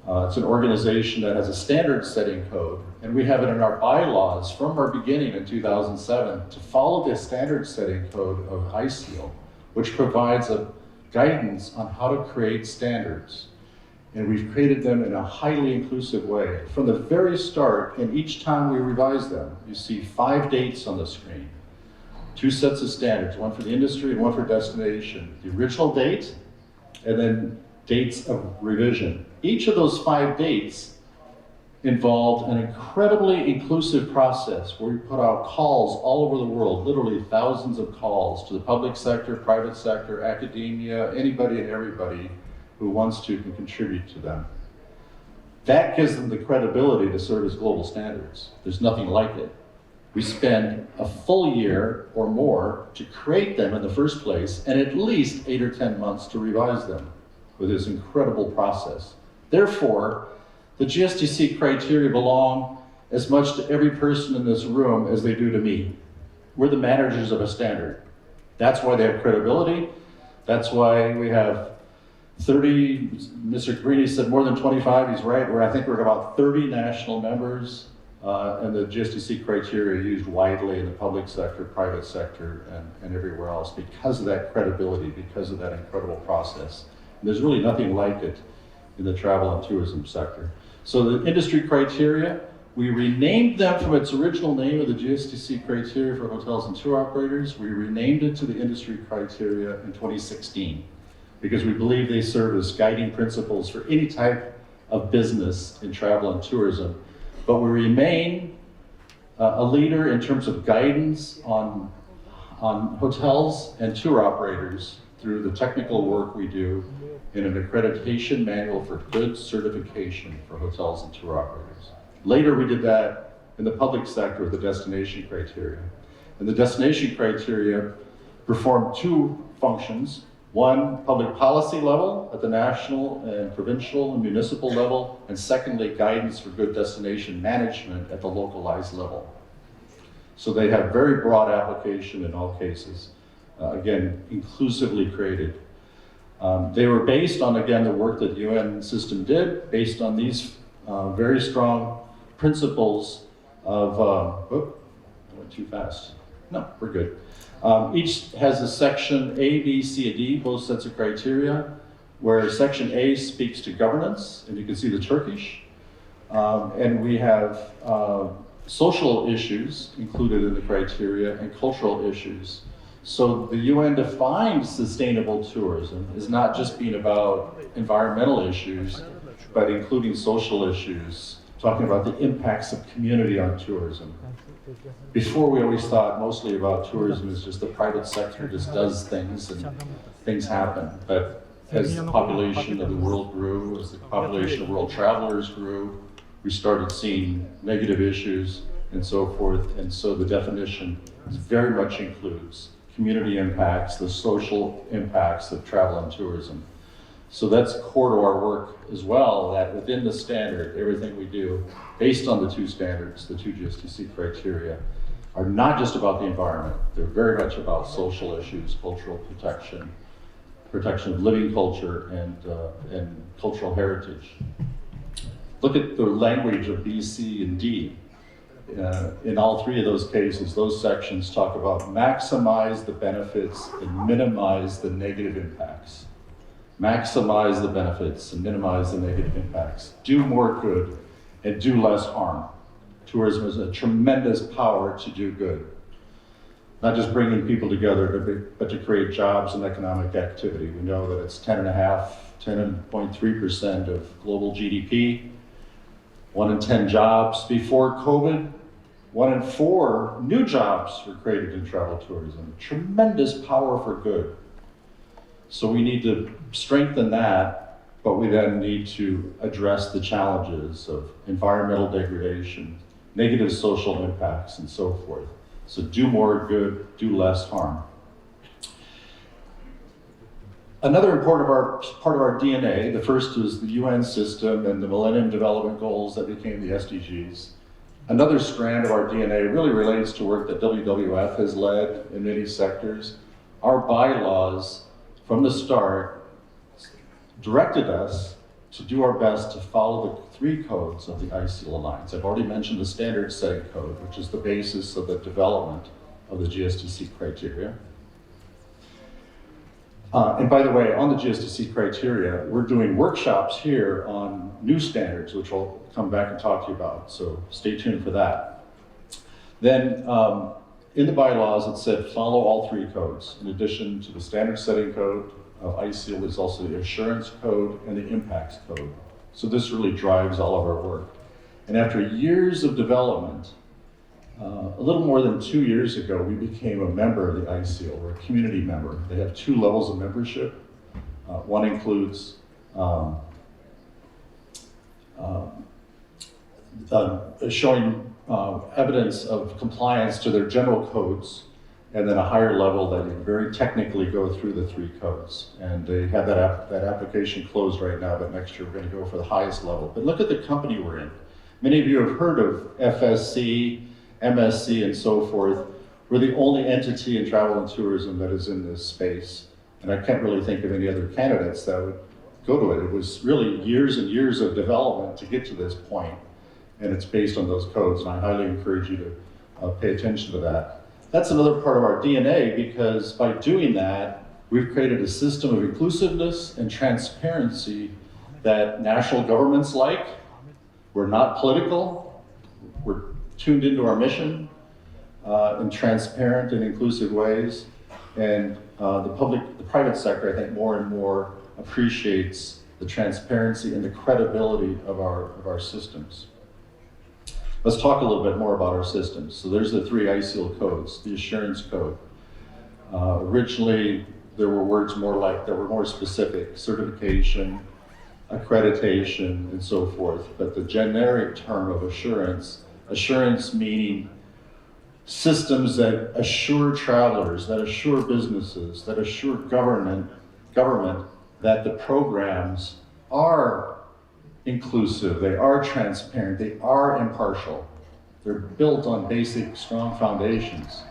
It's an organization that has a standard setting code, and we have it in our bylaws from our beginning in 2007 to follow the standard setting code of ICEAL, which provides a guidance on how to create standards. And we've created them in a highly inclusive way. From the very start, and each time we revise them, you see 5 dates on the screen. 2 sets of standards, 1 for the industry and 1 for destination. The original date, and then dates of revision. Each of those 5 dates involved an incredibly inclusive process where we put out calls all over the world, literally thousands of calls to the public sector, private sector, academia, anybody and everybody who wants to can contribute to them. That gives them the credibility to serve as global standards. There's nothing like it. We spend a full year or more to create them in the first place, and at least 8 or 10 months to revise them with this incredible process. Therefore, the GSTC criteria belong as much to every person in this room as they do to me. We're the managers of a standard. That's why they have credibility. That's why we have 30, Mr. Cabrini said more than 25, he's right, I think we're about 30 national members, and the GSTC criteria are used widely in the public sector, private sector, and everywhere else because of that credibility, because of that incredible process. And there's really nothing like it in the travel and tourism sector. So the industry criteria, We renamed them from its original name of the GSTC criteria for hotels and tour operators. We renamed it to the industry criteria in 2016 because we believe they serve as guiding principles for any type of business in travel and tourism. But we remain a leader in terms of guidance on hotels and tour operators through the technical work we do in an accreditation manual for good certification for hotels and tour operators. Later, we did that in the public sector with the destination criteria. And the destination criteria perform two functions. One, public policy level at the national and provincial and municipal level, and secondly, guidance for good destination management at the localized level. So they have very broad application in all cases, again, inclusively created. They were based on, again, the work that the UN system did, based on these very strong principles of, I went too fast. No, we're good. Each has a section A, B, C, and D, both sets of criteria, where section A speaks to governance, and you can see the Turkish. And we have social issues included in the criteria and cultural issues. So the UN defines sustainable tourism as not just being about environmental issues, but including social issues, talking about the impacts of community on tourism. Before, we always thought mostly about tourism as just the private sector just does things and things happen. But as the population of the world grew, as the population of world travelers grew, we started seeing negative issues and so forth. And so the definition very much includes community impacts, the social impacts of travel and tourism. So that's core to our work as well, that within the standard, everything we do, based on the two standards, the two GSTC criteria, are not just about the environment. They're very much about social issues, cultural protection, protection of living culture, and cultural heritage. Look at the language of B, C, and D. In all three of those cases, those sections talk about maximize the benefits and minimize the negative impacts. Maximize the benefits and minimize the negative impacts. Do more good and do less harm. Tourism has a tremendous power to do good. Not just bringing people together, but to create jobs and economic activity. We know that it's 10.3% of global GDP, 1 in 10 jobs. Before COVID, 1 in 4 new jobs were created in travel tourism. Tremendous power for good. So we need to strengthen that, but we then need to address the challenges of environmental degradation, negative social impacts, and so forth. So do more good, do less harm. Another important part of our DNA, the first is the UN system and the Millennium Development Goals that became the SDGs. Another strand of our DNA really relates to work that WWF has led in many sectors. Our bylaws from the start directed us to do our best to follow the 3 codes of the ICEAL Alliance. I've already mentioned the standard setting code, which is the basis of the development of the GSTC criteria. And by the way, on the GSTC criteria, we're doing workshops here on new standards, which I'll come back and talk to you about, so stay tuned for that. Then, in the bylaws, it said follow all 3 codes. In addition to the standard setting code of ICEAL, there's also the assurance code and the impacts code. So this really drives all of our work. And after years of development, a little more than 2 years ago, we became a member of the ICEAL. We're a community member. They have 2 levels of membership. One includes showing evidence of compliance to their general codes, and then a higher level that you very technically go through the 3 codes. And they have that application closed right now, but next year we're going to go for the highest level. But look at the company we're in. Many of you have heard of FSC, MSC, and so forth. We're the only entity in travel and tourism that is in this space. And I can't really think of any other candidates that would go to it. It was really years and years of development to get to this point. And it's based on those codes, and I highly encourage you to pay attention to that. That's another part of our DNA, because by doing that, we've created a system of inclusiveness and transparency that national governments like. We're not political. we're tuned into our mission in transparent and inclusive ways. And the private sector, I think, more and more appreciates the transparency and the credibility of our systems. Let's talk a little bit more about our systems. So there's the 3 ISEAL codes, the assurance code. Originally, there were words that were more specific, certification, accreditation, and so forth. But the generic term of assurance meaning systems that assure travelers, that assure businesses, that assure government that the programs are inclusive, they are transparent, they are impartial. They're built on basic, strong foundations.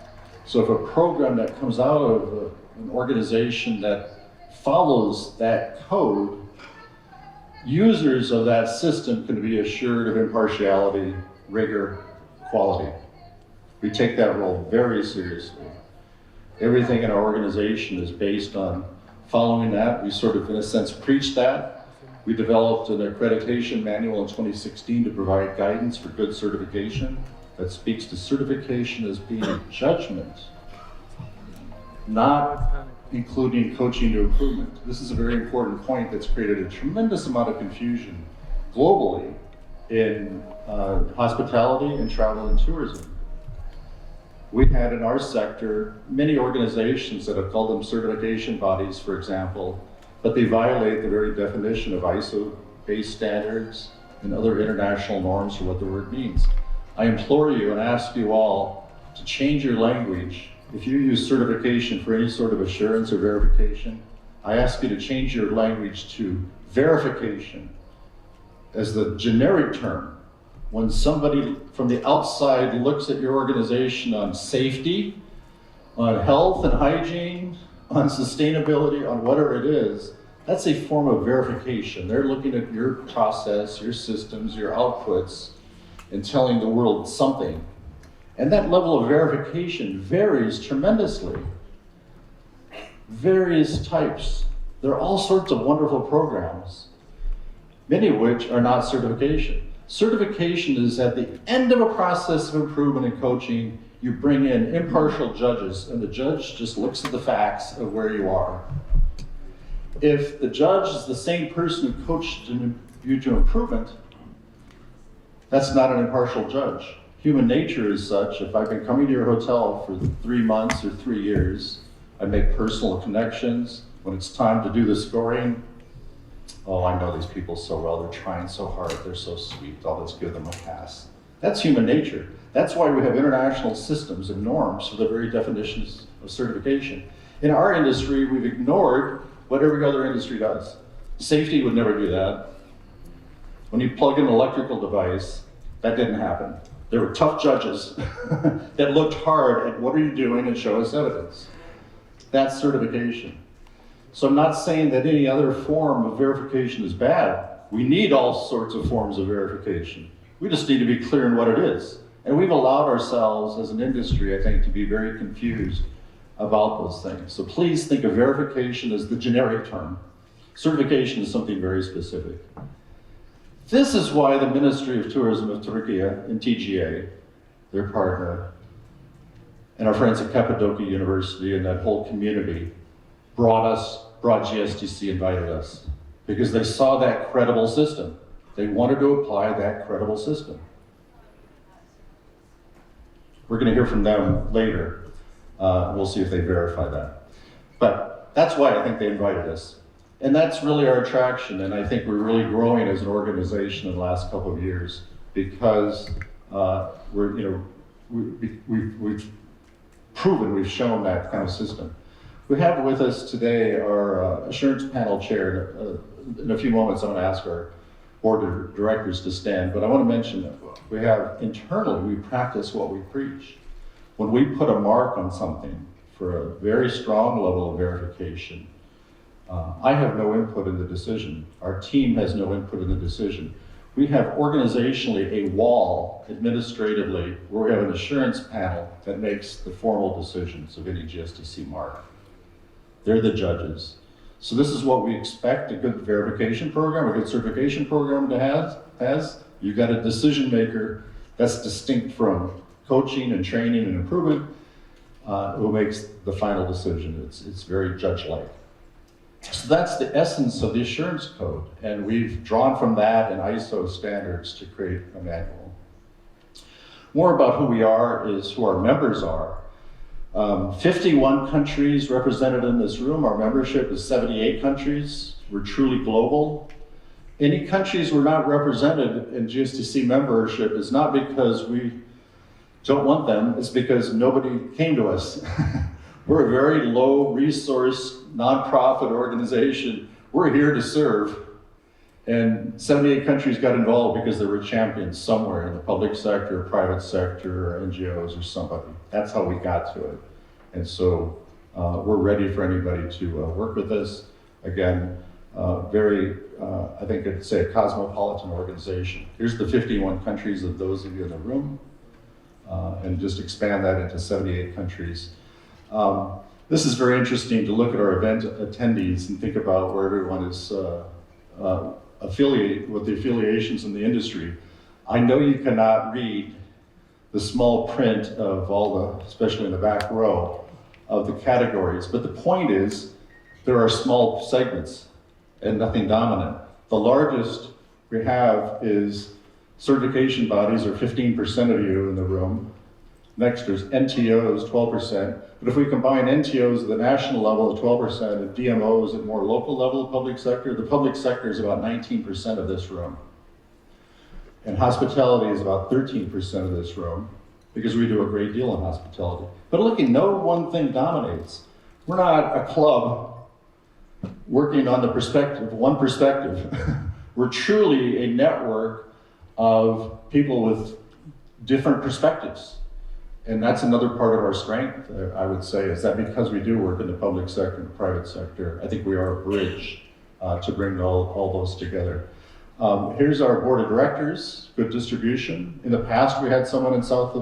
So if a program that comes out of an organization that follows that code, users of that system can be assured of impartiality, rigor, quality. We take that role very seriously. Everything in our organization is based on following that. We sort of, in a sense, preach that. We developed an accreditation manual in 2016 to provide guidance for good certification that speaks to certification as being a judgment, not including coaching to improvement. This is a very important point that's created a tremendous amount of confusion globally in hospitality and travel and tourism. We've had in our sector many organizations that have called them certification bodies, for example, but they violate the very definition of ISO-based standards and other international norms for what the word means. I implore you and ask you all to change your language. If you use certification for any sort of assurance or verification, I ask you to change your language to verification as the generic term. When somebody from the outside looks at your organization on safety, on health and hygiene, on sustainability, on whatever it is, that's a form of verification. They're looking at your process, your systems, your outputs, and telling the world something. And that level of verification varies tremendously. Various types. There are all sorts of wonderful programs, many of which are not certification. Certification is at the end of a process of improvement and coaching. You bring in impartial judges, and the judge just looks at the facts of where you are. If the judge is the same person who coached you to improvement, that's not an impartial judge. Human nature is such, if I've been coming to your hotel for 3 months or 3 years, I make personal connections. When it's time to do the scoring, oh, I know these people so well, they're trying so hard, they're so sweet, I'll just give them a pass. That's human nature. That's why we have international systems and norms for the very definitions of certification. In our industry, we've ignored what every other industry does. Safety would never do that. When you plug in an electrical device, that didn't happen. There were tough judges that looked hard at what are you doing and show us evidence. That's certification. So I'm not saying that any other form of verification is bad. We need all sorts of forms of verification. We just need to be clear in what it is. And we've allowed ourselves as an industry, I think, to be very confused about those things. So please think of verification as the generic term. Certification is something very specific. This is why the Ministry of Tourism of Türkiye and TGA, their partner, and our friends at Cappadocia University and that whole community brought GSTC, invited us, because they saw that credible system. They wanted to apply that credible system. We're going to hear from them later. We'll see if they verify that. But that's why I think they invited us. And that's really our attraction, and I think we're really growing as an organization in the last couple of years because we've proven, we've shown that kind of system. We have with us today our assurance panel chair. In a few moments, I'm going to ask our board of directors to stand, but I want to mention that we have internally, we practice what we preach. When we put a mark on something for a very strong level of verification, I have no input in the decision. Our team has no input in the decision. We have organizationally a wall administratively where we have an assurance panel that makes the formal decisions of any GSTC mark. They're the judges. So this is what we expect a good verification program, a good certification program to have. You've got a decision maker That's distinct from coaching and training and improvement, who makes the final decision. It's very judge-like. So that's the essence of the assurance code, and we've drawn from that and ISO standards to create a manual. More about who we are is who our members are. 51 countries represented in this room. Our membership is 78 countries. We're truly global. Any countries we're not represented in GSTC membership is not because we don't want them, it's because nobody came to us. We're a very low resource, nonprofit organization. We're here to serve. And 78 countries got involved because there were champions somewhere in the public sector, private sector, or NGOs or somebody. That's how we got to it. And so we're ready for anybody to work with us. Again, I think I'd say a cosmopolitan organization. Here's the 51 countries of those of you in the room, and just expand that into 78 countries. This is very interesting to look at our event attendees and think about where everyone is affiliated with the affiliations in the industry. I know you cannot read the small print of all the, especially in the back row, of the categories, but the point is there are small segments and nothing dominant. The largest we have is certification bodies, or 15% of you in the room. Next, there's NTOs, 12%. But if we combine NTOs at the national level at 12% and DMOs at more local level of public sector, the public sector is about 19% of this room. And hospitality is about 13% of this room, because we do a great deal in hospitality. But looking, no one thing dominates. We're not a club working on the perspective, one perspective. We're truly a network of people with different perspectives. And that's another part of our strength, I would say, is that because we do work in the public sector and the private sector, I think we are a bridge to bring all those together. Here's our board of directors, good distribution. In the past, we had someone in South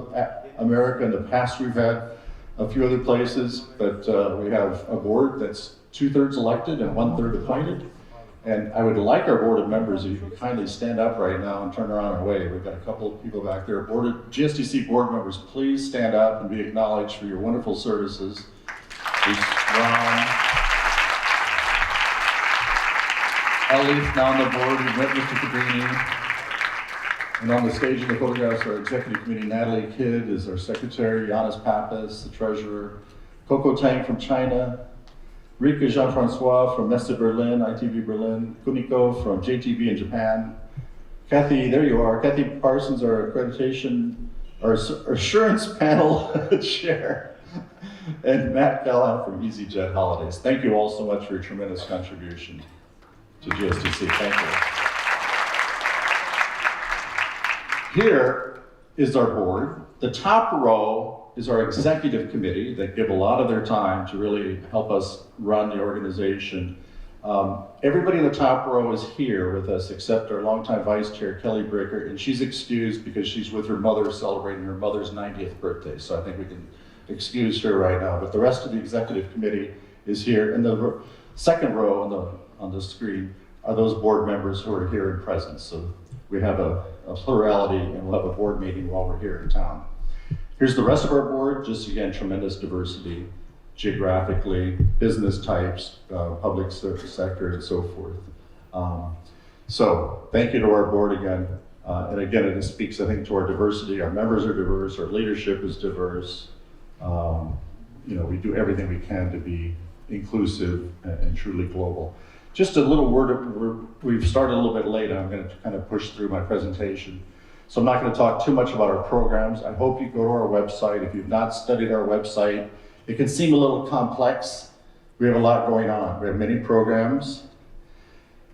America. In the past, we've had a few other places, but we have a board that's 2/3 elected and 1/3 appointed. And I would like our board of members, if you could kindly stand up right now and turn around and wave. We've got a couple of people back there. GSTC board members, please stand up and be acknowledged for your wonderful services. Ron, Elif, now on the board, we've met Mr. Cabrini. And on the stage in the photographs, our executive committee, Natalie Kidd is our secretary, Yannis Pappas, the treasurer, Coco Tang from China, Rika Jean-Francois from Messe Berlin, ITV Berlin, Kuniko from JTB in Japan, Kathy, there you are, Kathy Parsons, our accreditation, our assurance panel chair, and Matt Callahan from EasyJet Holidays. Thank you all so much for your tremendous contribution to GSTC. Thank you. Here is our board. The top row is our executive committee that give a lot of their time to really help us run the organization. Everybody in the top row is here with us except our longtime vice chair, Kelly Bricker, and she's excused because she's with her mother celebrating her mother's 90th birthday. So I think we can excuse her right now, but the rest of the executive committee is here. And the second row on the screen are those board members who are here in presence. So we have a plurality, and we'll have a board meeting while we're here in town. Here's the rest of our board, just again, tremendous diversity, geographically, business types, public sector, and so forth. So thank you to our board again. And again, it speaks, I think, to our diversity. Our members are diverse, our leadership is diverse. We do everything we can to be inclusive and truly global. Just a little word, we've started a little bit late, and I'm going to kind of push through my presentation. So I'm not going to talk too much about our programs. I hope you go to our website. If you've not studied our website, it can seem a little complex. We have a lot going on. We have many programs.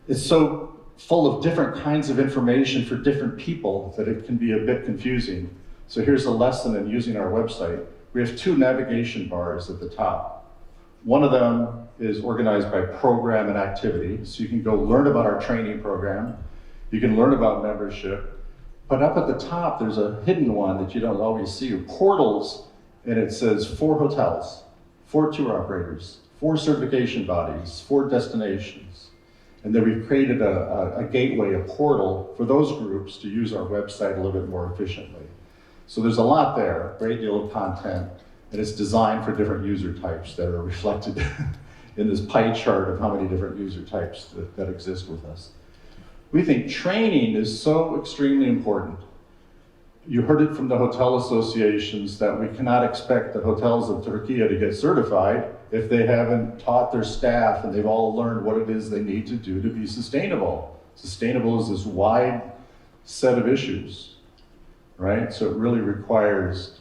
It's so full of different kinds of information for different people that it can be a bit confusing. So here's a lesson in using our website. We have 2 navigation bars at the top. One of them is organized by program and activity. So you can go learn about our training program. You can learn about membership. But up at the top, there's a hidden one that you don't always see, portals, and it says 4 hotels, 4 tour operators, 4 certification bodies, 4 destinations. And then we've created a gateway, a portal for those groups to use our website a little bit more efficiently. So there's a lot there, a great deal of content, and it's designed for different user types that are reflected in this pie chart of how many different user types that exist with us. We think training is so extremely important. You heard it from the hotel associations that we cannot expect the hotels of Türkiye to get certified if they haven't taught their staff and they've all learned what it is they need to do to be sustainable. Sustainable is this wide set of issues, right? So it really requires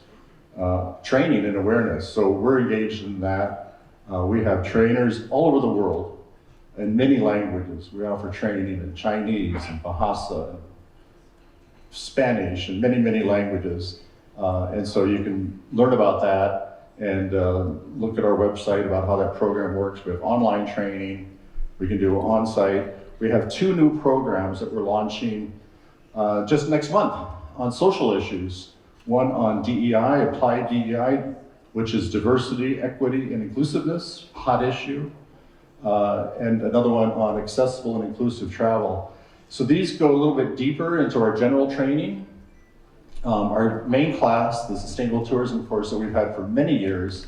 training and awareness. So we're engaged in that. We have trainers all over the world in many languages. We offer training in Chinese and Bahasa and Spanish and many, many languages. And so you can learn about that and look at our website about how that program works. We have online training. We can do on-site. We have 2 new programs that we're launching just next month on social issues. One on DEI, applied DEI, which is diversity, equity, and inclusiveness, hot issue. And another one on accessible and inclusive travel. So these go a little bit deeper into our general training. Our main class, the Sustainable Tourism course that we've had for many years,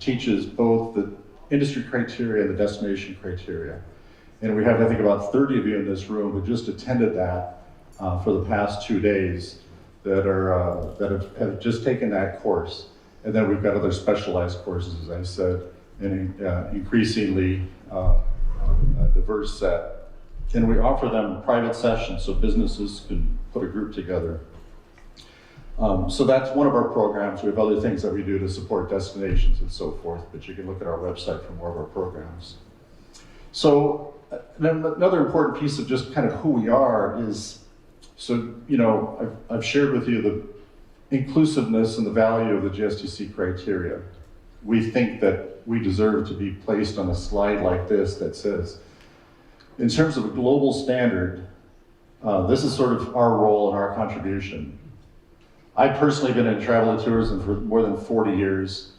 teaches both the industry criteria and the destination criteria. And we have, I think, about 30 of you in this room who just attended that for the past 2 days that have just taken that course. And then we've got other specialized courses, as I said, and increasingly a diverse set. And we offer them private sessions so businesses can put a group together. So that's one of our programs. We have other things that we do to support destinations and so forth, but you can look at our website for more of our programs. So then another important piece of just kind of who we are is, so, you know, I've shared with you the inclusiveness and the value of the GSTC criteria. We think that we deserve to be placed on a slide like this that says, in terms of a global standard, this is sort of our role and our contribution. I've personally been in travel and tourism for more than 40 years,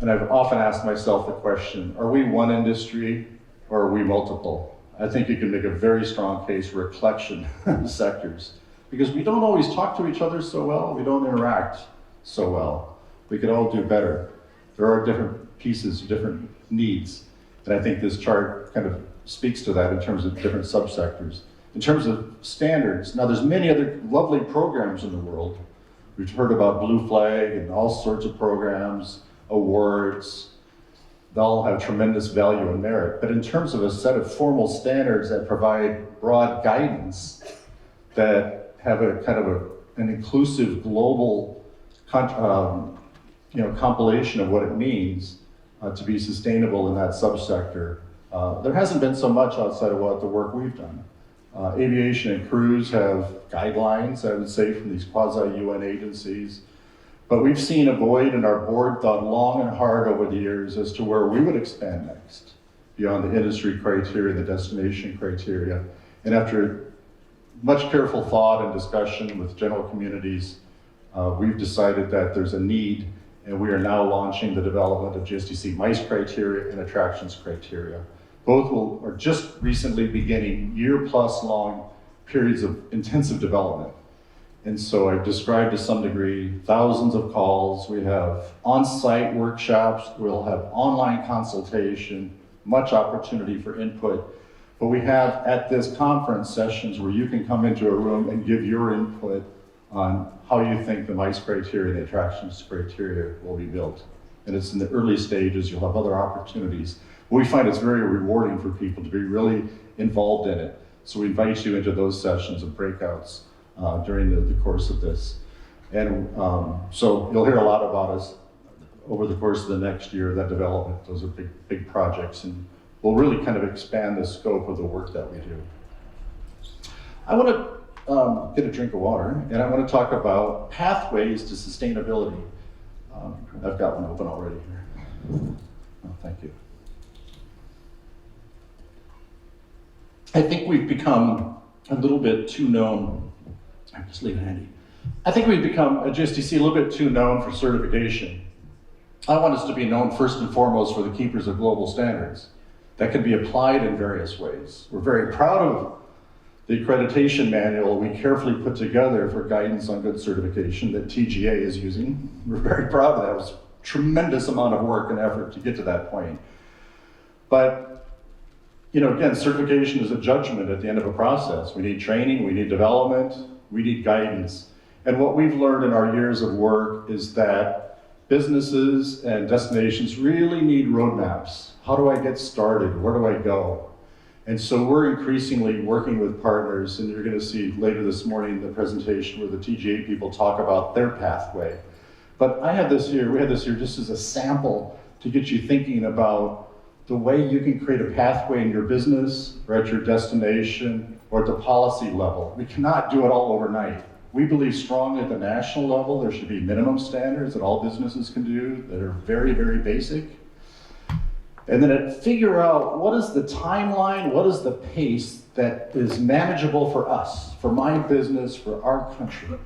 and I've often asked myself the question, are we one industry or are we multiple? I think you can make a very strong case for a collection of sectors, because we don't always talk to each other so well, we don't interact so well. We could all do better. There are different pieces, different needs, and I think this chart kind of speaks to that in terms of different subsectors. In terms of standards, now there's many other lovely programs in the world. We've heard about Blue Flag and all sorts of programs, awards. They all have tremendous value and merit. But in terms of a set of formal standards that provide broad guidance, that have a kind of an inclusive global compilation of what it means to be sustainable in that subsector, there hasn't been so much outside of the work we've done. Aviation and cruise have guidelines, I would say, from these quasi-UN agencies. But we've seen a void, and our board thought long and hard over the years as to where we would expand next, beyond the industry criteria, the destination criteria. And after much careful thought and discussion with general communities, we've decided that there's a need, and we are now launching the development of GSTC MICE criteria and attractions criteria. Both are just recently beginning year-plus long periods of intensive development. And so I've described to some degree thousands of calls. We have on-site workshops. We'll have online consultation, much opportunity for input. But we have at this conference sessions where you can come into a room and give your input on how you think the MICE criteria and the attractions criteria will be built. And it's in the early stages. You'll have other opportunities. We find it's very rewarding for people to be really involved in it. So we invite you into those sessions and breakouts during the course of this. And so you'll hear a lot about us over the course of the next year, that development. Those are big projects, and we'll really kind of expand the scope of the work that we do. I want to get a drink of water, and I want to talk about pathways to sustainability. I've got one open already here. Oh, thank you. I think we've become a little bit too known. I'm just leaving it handy. I think we've become at GSTC a little bit too known for certification. I want us to be known first and foremost for the keepers of global standards. that can be applied in various ways. We're very proud of the accreditation manual we carefully put together for guidance on good certification that TGA is using. We're very proud of that. It was a tremendous amount of work and effort to get to that point. But, you know, again, certification is a judgment at the end of a process. We need training, we need development, we need guidance. And what we've learned in our years of work is that businesses and destinations really need roadmaps. How do I get started? Where do I go? And so we're increasingly working with partners, and you're going to see later this morning the presentation where the TGA people talk about their pathway. But I have this here, we have this here just as a sample to get you thinking about the way you can create a pathway in your business or at your destination or at the policy level. We cannot do it all overnight. We believe strongly at the national level there should be minimum standards that all businesses can do that are very, very basic. And then figure out what is the timeline, what is the pace that is manageable for us, for my business, for our country,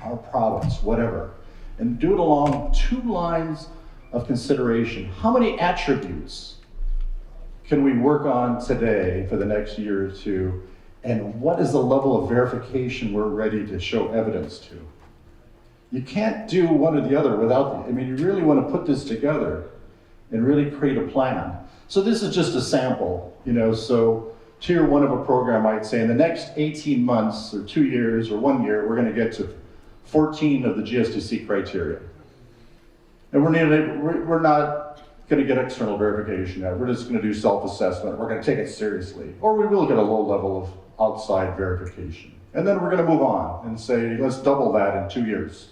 our province, whatever. And do it along 2 lines of consideration. How many attributes can we work on today for the next year or 2? And what is the level of verification we're ready to show evidence to? You can't do one or the other without, I mean, you really want to put this together and really create a plan. So this is just a sample, you know, so tier 1 of a program might say in the next 18 months or 2 years or 1 year, we're going to get to 14 of the GSTC criteria. And we're not going to get external verification yet. We're just going to do self-assessment. We're going to take it seriously. Or we will get a low level of outside verification. And then we're going to move on and say, let's double that in 2 years.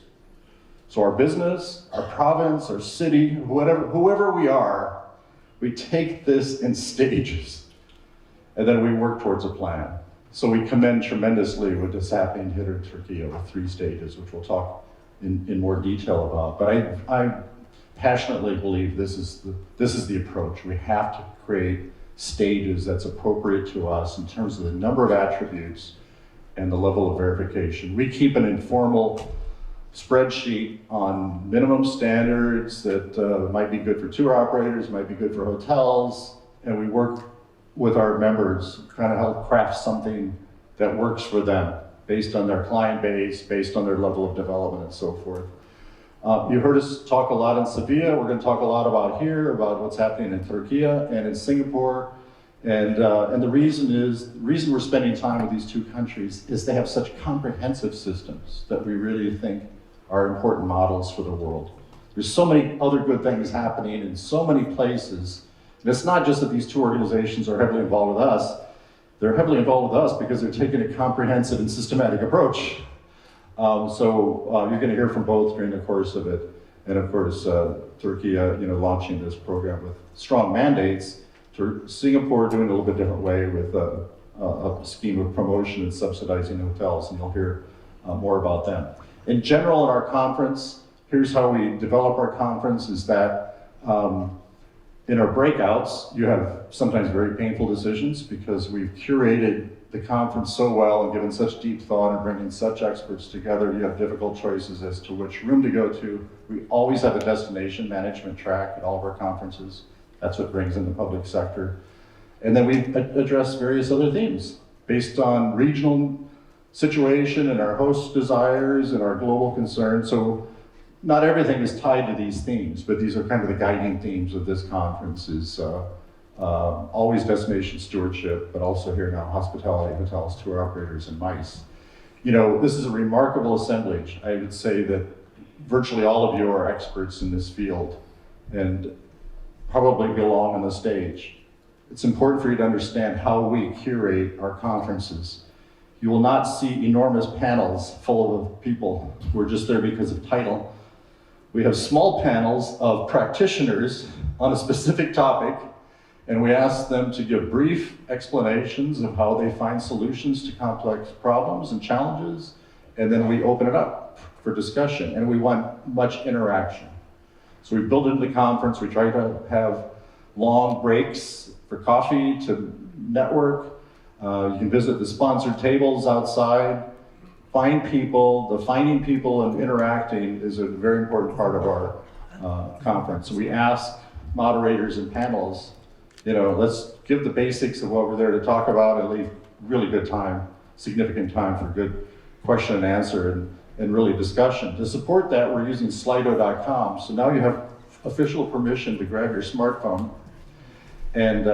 So our business, our province, our city, whoever we are, we take this in stages, and then we work towards a plan. So we commend tremendously what is happening here in Turkey with 3 stages, which we'll talk in more detail about. But I passionately believe this is the approach. We have to create stages that's appropriate to us in terms of the number of attributes and the level of verification. We keep an informal spreadsheet on minimum standards that might be good for tour operators, might be good for hotels, and we work with our members, trying to help craft something that works for them based on their client base, based on their level of development and so forth. You heard us talk a lot in Sevilla. We're going to talk a lot about here, about what's happening in Türkiye and in Singapore. And the reason we're spending time with these 2 countries is they have such comprehensive systems that we really think are important models for the world. There's so many other good things happening in so many places. And it's not just that these 2 organizations are heavily involved with us. They're heavily involved with us because they're taking a comprehensive and systematic approach. So you're going to hear from both during the course of it. And of course, Türkiye, launching this program with strong mandates. Singapore doing it a little bit different way with a scheme of promotion and subsidizing hotels, and you'll hear more about them. In general, in our conference, here's how we develop our conference, is that in our breakouts, you have sometimes very painful decisions because we've curated the conference so well and given such deep thought and bringing such experts together. You have difficult choices as to which room to go to. We always have a destination management track at all of our conferences. That's what brings in the public sector. And then we address various other themes based on regional situation and our host desires and our global concerns. So not everything is tied to these themes, but these are kind of the guiding themes of this conference. Is always destination stewardship, but also here now hospitality, hotels, tour operators, and MICE. This is a remarkable assemblage. I would say that virtually all of you are experts in this field and probably belong on the stage. It's important for you to understand how we curate our conferences. You will not see enormous panels full of people who are just there because of title. We have small panels of practitioners on a specific topic, and we ask them to give brief explanations of how they find solutions to complex problems and challenges, and then we open it up for discussion, and we want much interaction. So we build into the conference, we try to have long breaks for coffee to network. You can visit the sponsored tables outside, find people. The finding people and interacting is a very important part of our conference. So we ask moderators and panels you know, let's give the basics of what we're there to talk about and leave really good time, significant time for good question and answer and really discussion. To support that, we're using Slido.com. So now you have official permission to grab your smartphone and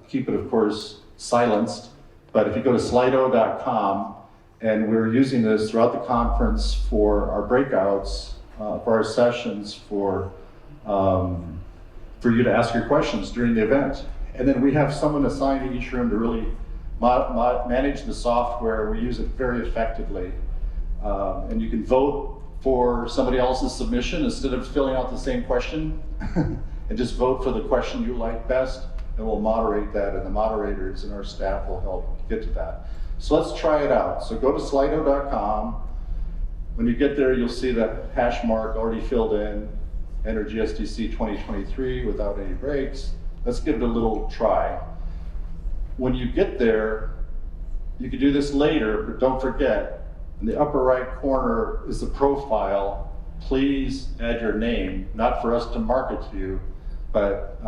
keep it, of course, silenced. But if you go to Slido.com, and we're using this throughout the conference for our breakouts, for our sessions, for you to ask your questions during the event. And then we have someone assigned to each room to really manage the software. We use it very effectively. And you can vote for somebody else's submission instead of filling out the same question. And just vote for the question you like best, and we'll moderate that, and the moderators and our staff will help get to that. So let's try it out. So go to Slido.com. When you get there, you'll see the hash mark already filled in. Enter GSTC 2023 without any breaks. Let's give it a little try. When you get there, you can do this later, but don't forget, in the upper right corner is the profile. Please add your name, not for us to market to you, but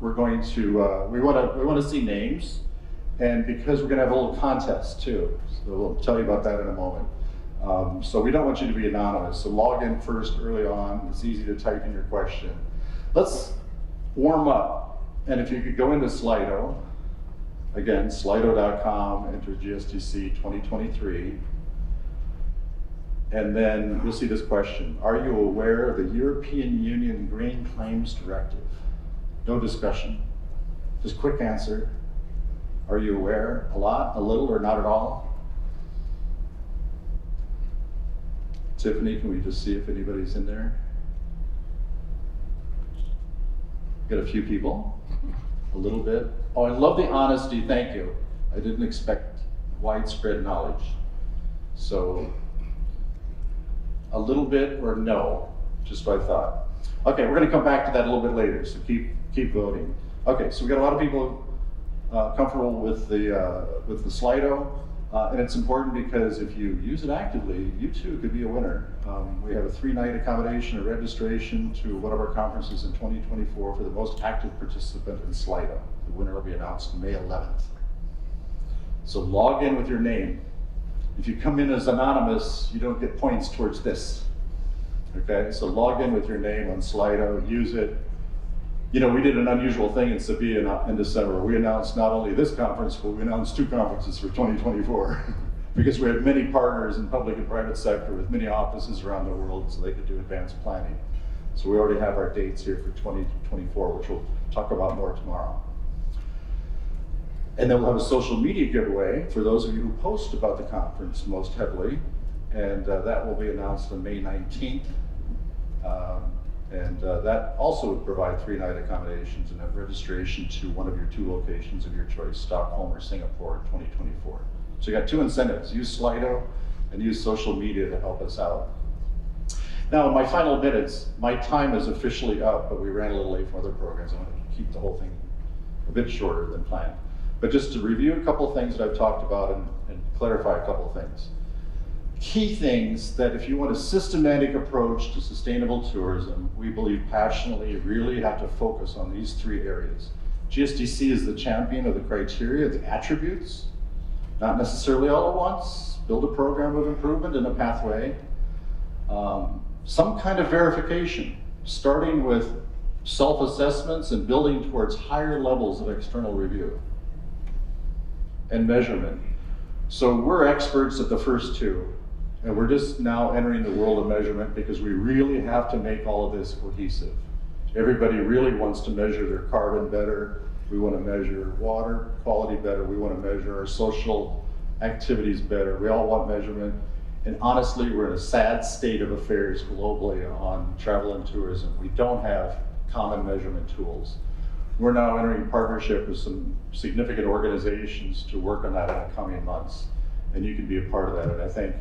we're going to, we want to see names, and because we're going to have a little contest too. So we'll tell you about that in a moment. So we don't want you to be anonymous. So log in first early on. It's easy to type in your question. Let's warm up. And if you could go into Slido, again, Slido.com, enter GSTC 2023. And then you'll see this question. Are you aware of the European Union Green Claims Directive? No discussion, just quick answer. Are you aware? A lot, a little, or not at all? Tiffany, can we just see if anybody's in there? Got a few people, a little bit. Oh, I love the honesty, thank you. I didn't expect widespread knowledge. So, a little bit or no, just what I thought. Okay, we're gonna come back to that a little bit later, so keep voting. Okay, so we got a lot of people comfortable with the Slido. And it's important because if you use it actively, you too could be a winner. We have a 3-night accommodation, a registration to one of our conferences in 2024 for the most active participant in Slido. The winner will be announced May 11th. So log in with your name. If you come in as anonymous, you don't get points towards this. Okay, so log in with your name on Slido, use it. You know, we did an unusual thing in Sevilla in December. We announced not only this conference, but we announced 2 conferences for 2024 because we had many partners in public and private sector with many offices around the world so they could do advanced planning. So we already have our dates here for 2024, which we'll talk about more tomorrow. And then we'll have a social media giveaway for those of you who post about the conference most heavily. And that will be announced on May 19th. That also would provide 3-night accommodations and have registration to one of your 2 locations of your choice, Stockholm or Singapore in 2024. So you got 2 incentives, use Slido and use social media to help us out. Now in my final minutes, my time is officially up, but we ran a little late from other programs. I want to keep the whole thing a bit shorter than planned. But just to review a couple of things that I've talked about and clarify a couple of things. Key things that if you want a systematic approach to sustainable tourism, we believe passionately really have to focus on these 3 areas. GSTC is the champion of the criteria, the attributes, not necessarily all at once, build a program of improvement and a pathway. Some kind of verification, starting with self-assessments and building towards higher levels of external review and measurement. So we're experts at the first 2. And we're just now entering the world of measurement because we really have to make all of this cohesive. Everybody really wants to measure their carbon better. We want to measure water quality better. We want to measure our social activities better. We all want measurement. And honestly, we're in a sad state of affairs globally on travel and tourism. We don't have common measurement tools. We're now entering partnership with some significant organizations to work on that in the coming months. And you can be a part of that. And I think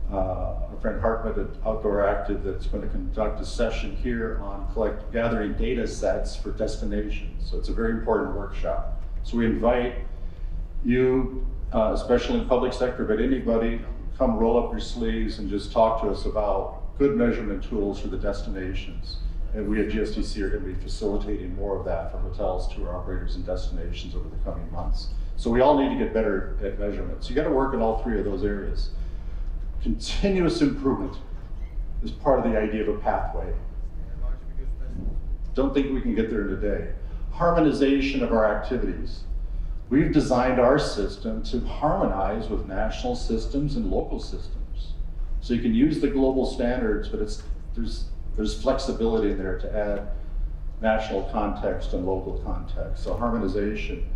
our friend Hartmut at Outdoor Active that's going to conduct a session here on gathering data sets for destinations. So it's a very important workshop. So we invite you, especially in public sector, but anybody, come roll up your sleeves and just talk to us about good measurement tools for the destinations. And we at GSTC are going to be facilitating more of that for hotels, tour operators, and destinations over the coming months. So we all need to get better at measurements. You got to work in all three of those areas. Continuous improvement is part of the idea of a pathway. Don't think we can get there in a day. Harmonization of our activities. We've designed our system to harmonize with national systems and local systems. So you can use the global standards, but there's flexibility in there to add national context and local context. So harmonization.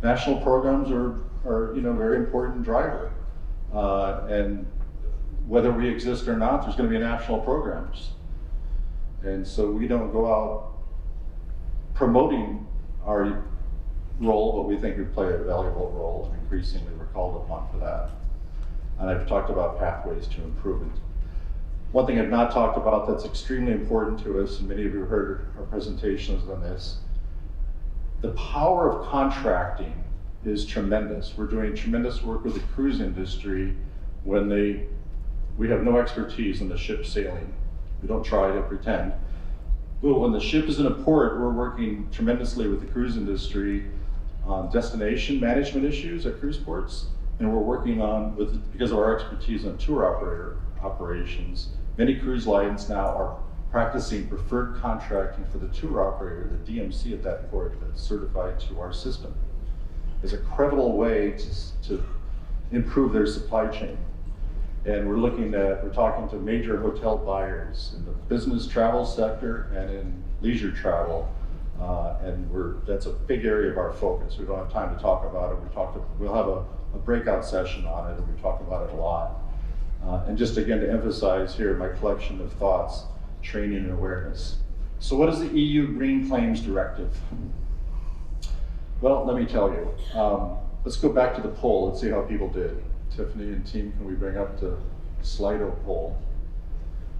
National programs are very important driver. And whether we exist or not, there's going to be national programs. And so we don't go out promoting our role, but we think we play a valuable role, and increasingly we're called upon for that. And I've talked about pathways to improvement. One thing I've not talked about that's extremely important to us, and many of you heard our presentations on this, the power of contracting is tremendous. We're doing tremendous work with the cruise industry when we have no expertise in the ship sailing. We don't try to pretend. But when the ship is in a port, we're working tremendously with the cruise industry on destination management issues at cruise ports, and we're working on, because of our expertise on tour operator operations, many cruise lines now are practicing preferred contracting for the tour operator, the DMC at that port that's certified to our system. It's a credible way to improve their supply chain. And we're talking to major hotel buyers in the business travel sector and in leisure travel. And that's a big area of our focus. We don't have time to talk about it. We'll have a breakout session on it, and we talk about it a lot. And just again to emphasize here my collection of thoughts, training and awareness. So what is the EU Green Claims Directive? Well, let me tell you. Let's go back to the poll. Let's see how people did. Tiffany and team, can we bring up the Slido poll?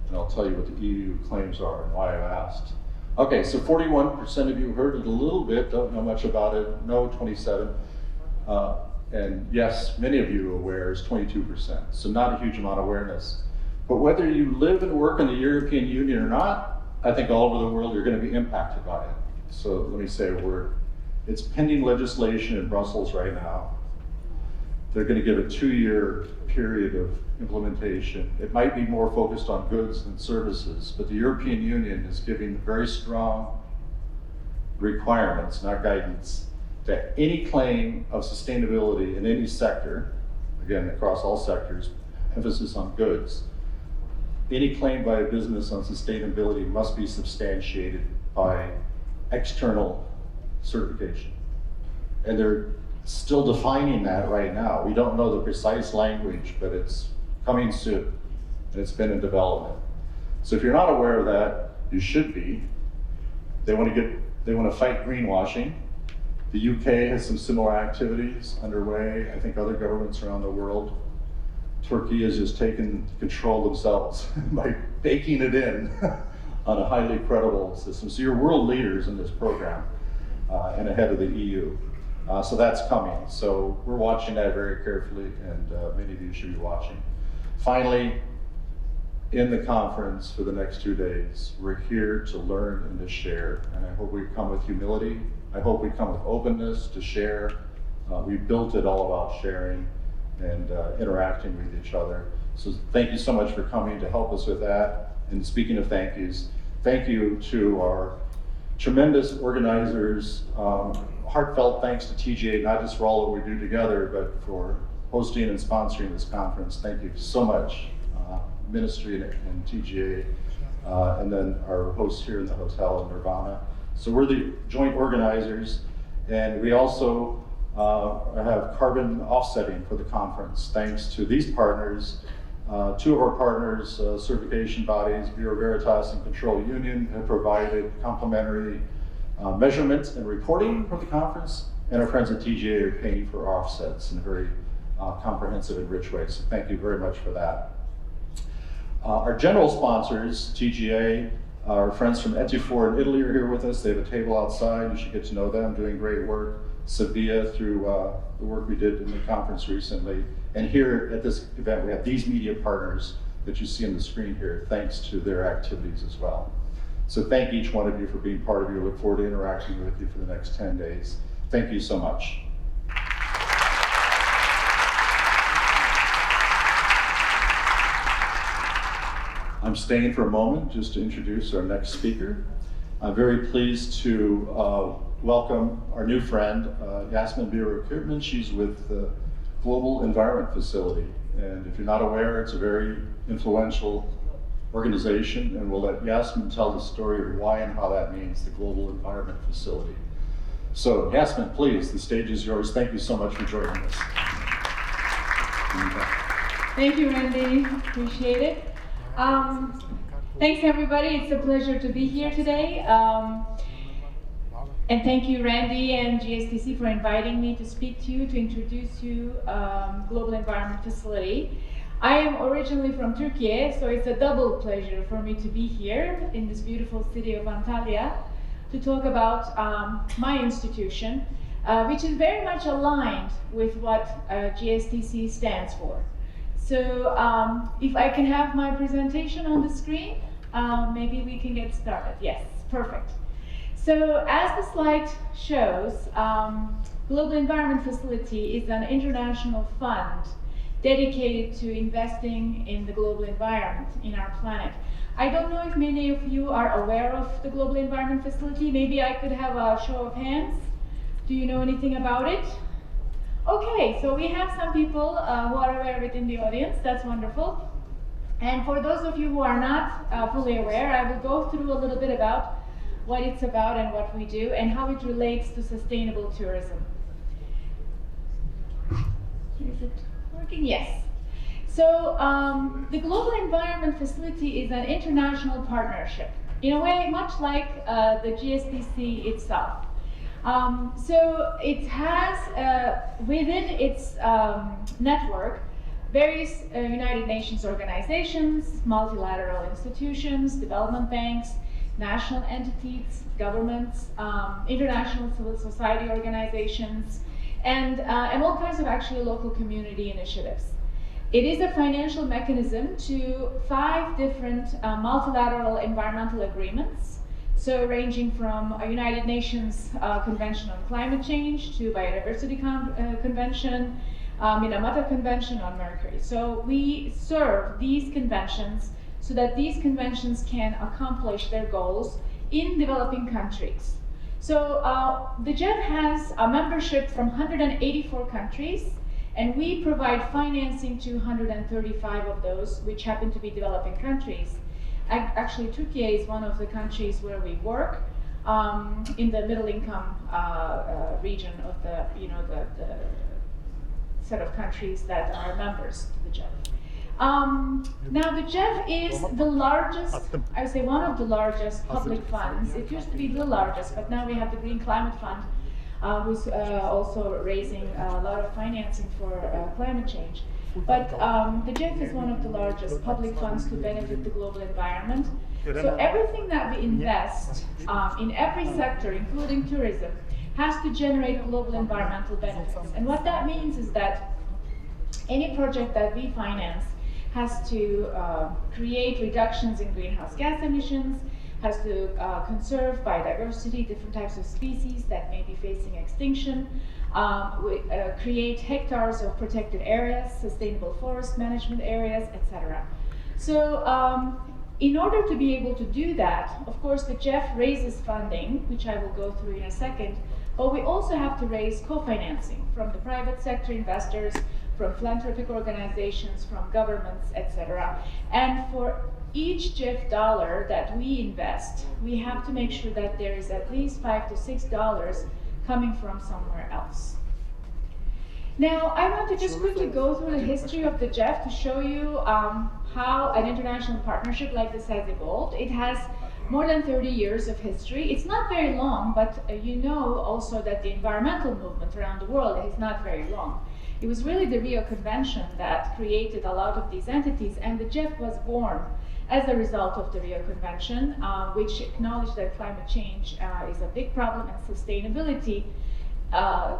And I'll tell you what the EU claims are and why I asked. Okay, so 41% of you heard it a little bit, don't know much about it. No, 27. And yes, many of you are aware is 22%. So not a huge amount of awareness. But whether you live and work in the European Union or not, I think all over the world you're going to be impacted by it. So let me say a word. It's pending legislation in Brussels right now. They're going to give a 2-year period of implementation. It might be more focused on goods than services, but the European Union is giving very strong requirements, not guidance, that any claim of sustainability in any sector, again, across all sectors, emphasis on goods, any claim by a business on sustainability must be substantiated by external certification. And they're still defining that right now. We don't know the precise language, but it's coming soon, and it's been in development. So if you're not aware of that, you should be. They want to fight greenwashing. The UK has some similar activities underway. I think other governments around the world. Turkey has just taken control themselves by baking it in on a highly credible system. So you're world leaders in this program and ahead of the EU. So that's coming. So we're watching that very carefully, and many of you should be watching. Finally, in the conference for the next 2 days, we're here to learn and to share. And I hope we come with humility. I hope we come with openness to share. We built it all about sharing and interacting with each other. So thank you so much for coming to help us with that. And speaking of thank yous, thank you to our tremendous organizers. Heartfelt thanks to TGA, not just for all that we do together, but for hosting and sponsoring this conference. Thank you so much, Ministry and TGA, and then our hosts here in the hotel in Nirvana. So we're the joint organizers, and we also have carbon offsetting for the conference. Thanks to these partners, 2 of our partners, certification bodies, Biro Veritas and Control Union, have provided complimentary measurements and reporting for the conference, and our friends at TGA are paying for offsets in a very comprehensive and rich way. So thank you very much for that. Our general sponsors, TGA, our friends from Etifor in Italy are here with us. They have a table outside. You should get to know them, doing great work. Sevilla through the work we did in the conference recently. And here at this event, we have these media partners that you see on the screen here, thanks to their activities as well. So thank each one of you for being part of it. I look forward to interacting with you for the next 10 days. Thank you so much. I'm staying for a moment just to introduce our next speaker. I'm very pleased to welcome our new friend, Yasemin Biro Kirtman. She's with the Global Environment Facility. And if you're not aware, it's a very influential organization, and we'll let Yasemin tell the story of why and how that means the Global Environment Facility. So Yasemin, please, the stage is yours. Thank you so much for joining us. Thank you, Randy. Appreciate it. Thanks, everybody. It's a pleasure to be here today. And thank you, Randy and GSTC, for inviting me to speak to you, to introduce you Global Environment Facility. I am originally from Türkiye, so it's a double pleasure for me to be here in this beautiful city of Antalya to talk about my institution, which is very much aligned with what GSTC stands for. So if I can have my presentation on the screen, maybe we can get started. Yes, perfect. So as the slide shows, Global Environment Facility is an international fund dedicated to investing in the global environment, in our planet. I don't know if many of you are aware of the Global Environment Facility. Maybe I could have a show of hands. Do you know anything about it? Okay, so we have some people who are aware of it in the audience. That's wonderful. And for those of you who are not fully aware, I will go through a little bit about what it's about and what we do and how it relates to sustainable tourism. Is it working? Yes. So the Global Environment Facility is an international partnership, in a way much like the GSTC itself. So it has within its network various United Nations organizations, multilateral institutions, development banks, national entities, governments, international civil society organizations, and all kinds of actually local community initiatives. It is a financial mechanism to 5 different multilateral environmental agreements, so ranging from a United Nations Convention on Climate Change to Biodiversity Convention, Minamata Convention on Mercury. So we serve these conventions so that these conventions can accomplish their goals in developing countries. So the GEF has a membership from 184 countries, and we provide financing to 135 of those, which happen to be developing countries. Actually, Türkiye is one of the countries where we work in the middle income region of the, the set of countries that are members to the GEF. Now the GEF is the largest, I would say one of the largest public funds. It used to be the largest, but now we have the Green Climate Fund, who's also raising a lot of financing for climate change. But the GEF is one of the largest public funds to benefit the global environment. So everything that we invest in every sector, including tourism, has to generate global environmental benefits. And what that means is that any project that we finance has to create reductions in greenhouse gas emissions, has to conserve biodiversity, different types of species that may be facing extinction, create hectares of protected areas, sustainable forest management areas, etc. So in order to be able to do that, of course the GEF raises funding, which I will go through in a second, but we also have to raise co-financing from the private sector investors, from philanthropic organizations, from governments, etc. And for each GEF dollar that we invest, we have to make sure that there is at least $5 to $6 coming from somewhere else. Now, I want to just quickly go through the history of the GEF to show you how an international partnership like this has evolved. It has more than 30 years of history. It's not very long, but you know also that the environmental movement around the world is not very long. It was really the Rio Convention that created a lot of these entities, and the GEF was born as a result of the Rio Convention, which acknowledged that climate change is a big problem and sustainability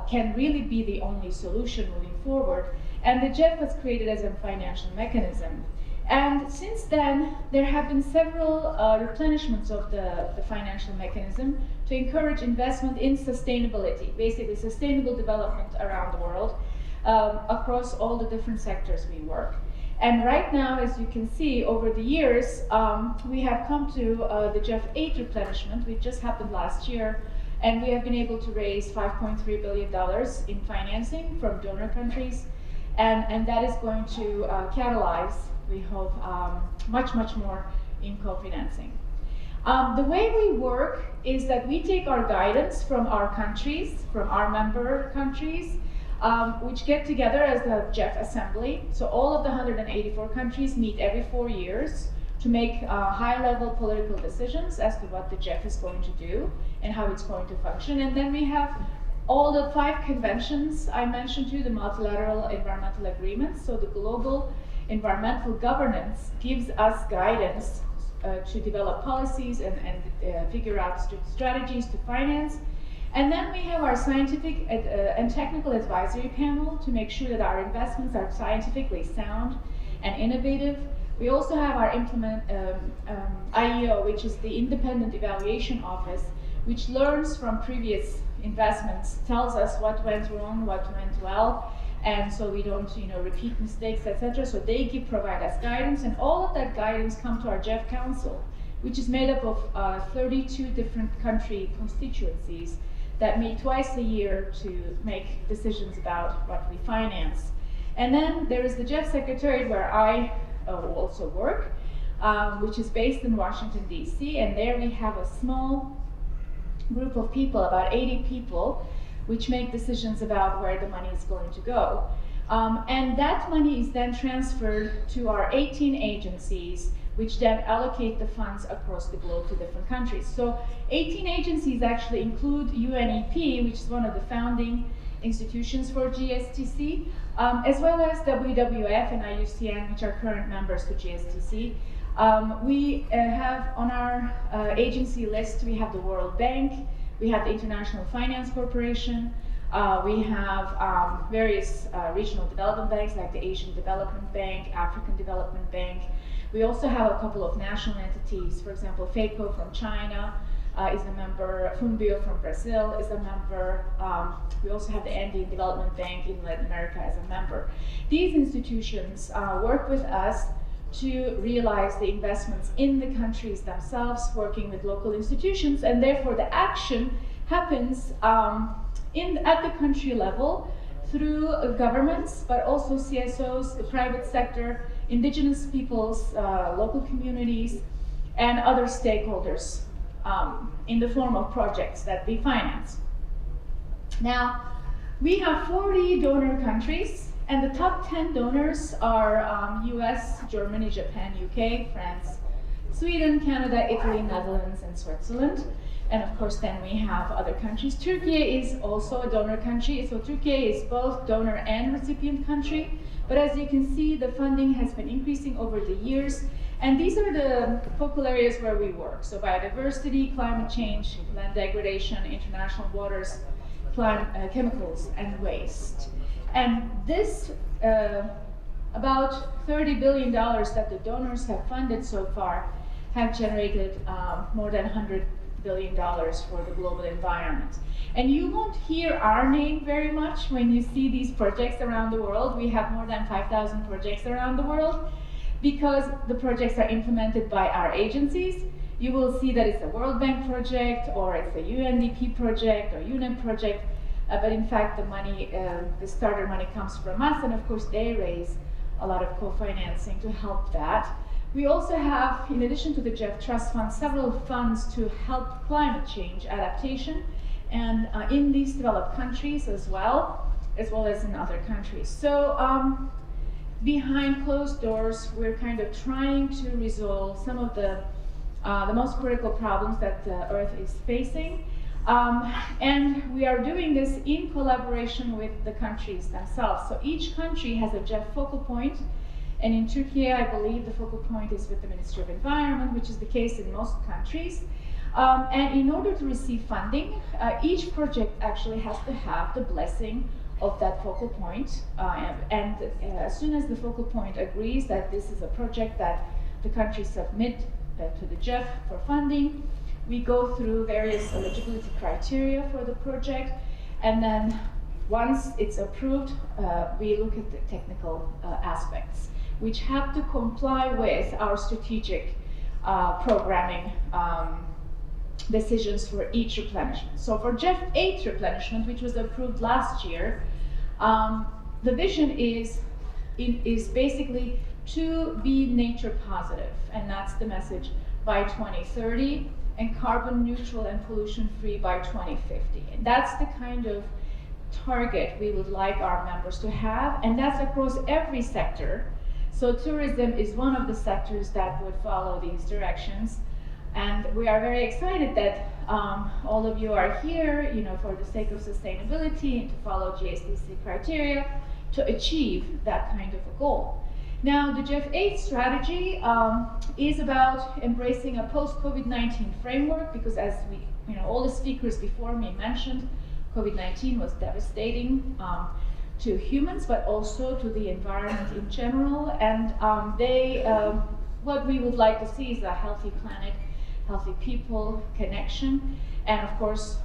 can really be the only solution moving forward. And the GEF was created as a financial mechanism. And since then, there have been several replenishments of the financial mechanism to encourage investment in sustainability, basically sustainable development around the world, across all the different sectors we work. And right now, as you can see, over the years, we have come to the GEF 8 replenishment, which just happened last year, and we have been able to raise $5.3 billion in financing from donor countries, and that is going to catalyze, we hope, much more in co-financing. The way we work is that we take our guidance from our countries, from our member countries, which get together as the GEF Assembly. So all of the 184 countries meet every 4 years to make high-level political decisions as to what the GEF is going to do and how it's going to function. And then we have all the 5 conventions I mentioned to you, the multilateral environmental agreements. So the global environmental governance gives us guidance to develop policies and figure out strategies to finance. And then we have our scientific and technical advisory panel to make sure that our investments are scientifically sound and innovative. We also have our IEO, which is the Independent Evaluation Office, which learns from previous investments, tells us what went wrong, what went well, and so we don't, repeat mistakes, etc. So they provide us guidance, and all of that guidance comes to our GEF Council, which is made up of 32 different country constituencies that meet twice a year to make decisions about what we finance. And then there is the GEF Secretariat, where I also work, which is based in Washington, D.C., and there we have a small group of people, about 80 people, which make decisions about where the money is going to go. And that money is then transferred to our 18 agencies, which then allocate the funds across the globe to different countries. So 18 agencies actually include UNEP, which is one of the founding institutions for GSTC, as well as WWF and IUCN, which are current members to GSTC. We have on our agency list, we have the World Bank, we have the International Finance Corporation, we have various regional development banks like the Asian Development Bank, African Development Bank. We also have a couple of national entities. For example, FACO from China is a member, Funbio from Brazil is a member. We also have the Andean Development Bank in Latin America as a member. These institutions work with us to realize the investments in the countries themselves, working with local institutions, and therefore the action happens at the country level through governments, but also CSOs, the private sector, indigenous peoples, local communities, and other stakeholders in the form of projects that we finance. Now, we have 40 donor countries, and the top 10 donors are US, Germany, Japan, UK, France, Sweden, Canada, Italy, Netherlands, and Switzerland. And of course, then we have other countries. Turkey is also a donor country. So Turkey is both donor and recipient country. But as you can see, the funding has been increasing over the years. And these are the focal areas where we work. So biodiversity, climate change, land degradation, international waters, chemicals, and waste. And this, about $30 billion that the donors have funded so far have generated more than $100 billion for the global environment. And you won't hear our name very much when you see these projects around the world. We have more than 5,000 projects around the world because the projects are implemented by our agencies. You will see that it's a World Bank project, or it's a UNDP project, or UNEP project, but in fact the money, the starter money comes from us, and of course they raise a lot of co-financing to help that. We also have, in addition to the GEF Trust Fund, several funds to help climate change adaptation, and in these developed countries as well as in other countries. So behind closed doors, we're kind of trying to resolve some of the most critical problems that the Earth is facing. And we are doing this in collaboration with the countries themselves. So each country has a GEF focal point. And in Turkey, I believe the focal point is with the Ministry of Environment, which is the case in most countries. And in order to receive funding, each project actually has to have the blessing of that focal point. As soon as the focal point agrees that this is a project that the countries submit to the GEF for funding, we go through various eligibility criteria for the project, and then once it's approved, we look at the technical aspects, which have to comply with our strategic programming decisions for each replenishment. So for GEF 8 replenishment, which was approved last year, the vision is basically to be nature positive, and that's the message, by 2030, and carbon neutral and pollution free by 2050. And that's the kind of target we would like our members to have, and that's across every sector. So tourism is one of the sectors that would follow these directions. And we are very excited that all of you are here, for the sake of sustainability and to follow GSTC criteria to achieve that kind of a goal. Now, the GEF 8 strategy is about embracing a post-COVID-19 framework, because as all the speakers before me mentioned, COVID-19 was devastating to humans, but also to the environment in general. And what we would like to see is a healthy planet, healthy people, connection, and of course,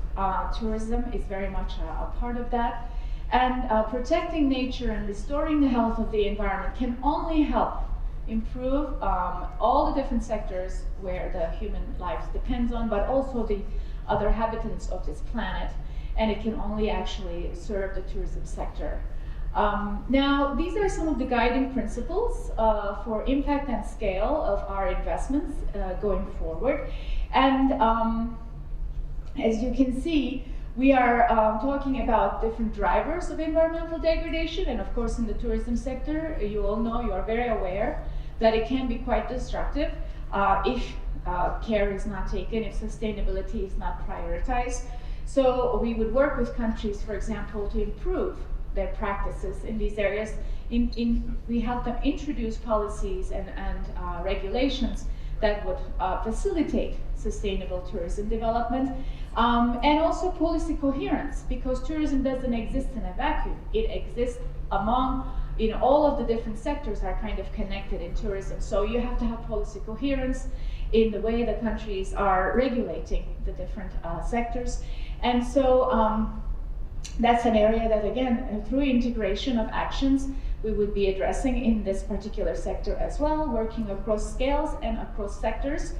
tourism is very much a part of that. And protecting nature and restoring the health of the environment can only help improve all the different sectors where the human life depends on, but also the other habitants of this planet. And it can only actually serve the tourism sector. Now, these are some of the guiding principles for impact and scale of our investments going forward. And as you can see, we are talking about different drivers of environmental degradation, and of course in the tourism sector, you all know, you are very aware that it can be quite destructive if care is not taken, if sustainability is not prioritized. So we would work with countries, for example, to improve their practices in these areas. We help them introduce policies and regulations that would facilitate sustainable tourism development, and also policy coherence, because tourism doesn't exist in a vacuum. It exists among, all of the different sectors are kind of connected in tourism. So you have to have policy coherence in the way the countries are regulating the different sectors. And so that's an area that, again, through integration of actions, we would be addressing in this particular sector as well, working across scales and across sectors.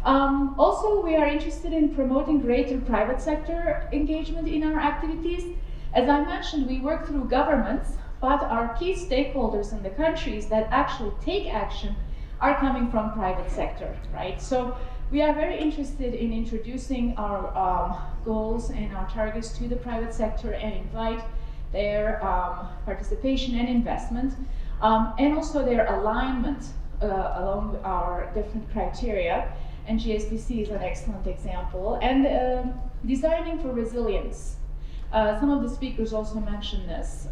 Also, we are interested in promoting greater private sector engagement in our activities. As I mentioned, we work through governments, but our key stakeholders in the countries that actually take action are coming from private sector, right? So we are very interested in introducing our goals and our targets to the private sector and invite their participation and investment, and also their alignment along our different criteria. And GSTC is an excellent example. And designing for resilience. Some of the speakers also mentioned this.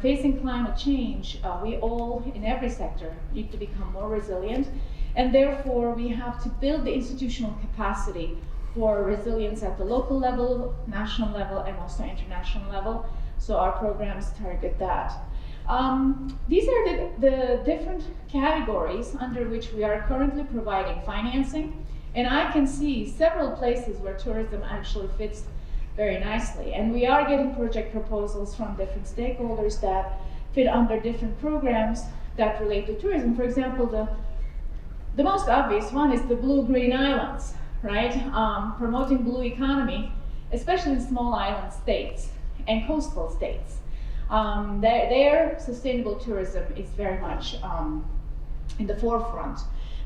Facing climate change, we all, in every sector, need to become more resilient. And therefore, we have to build the institutional capacity for resilience at the local level, national level, and also international level. So our programs target that. These are the different categories under which we are currently providing financing. And I can see several places where tourism actually fits very nicely. And we are getting project proposals from different stakeholders that fit under different programs that relate to tourism. For example, the most obvious one is the blue-green islands, right? Promoting blue economy, especially in small island states and coastal states. Their sustainable tourism is very much in the forefront.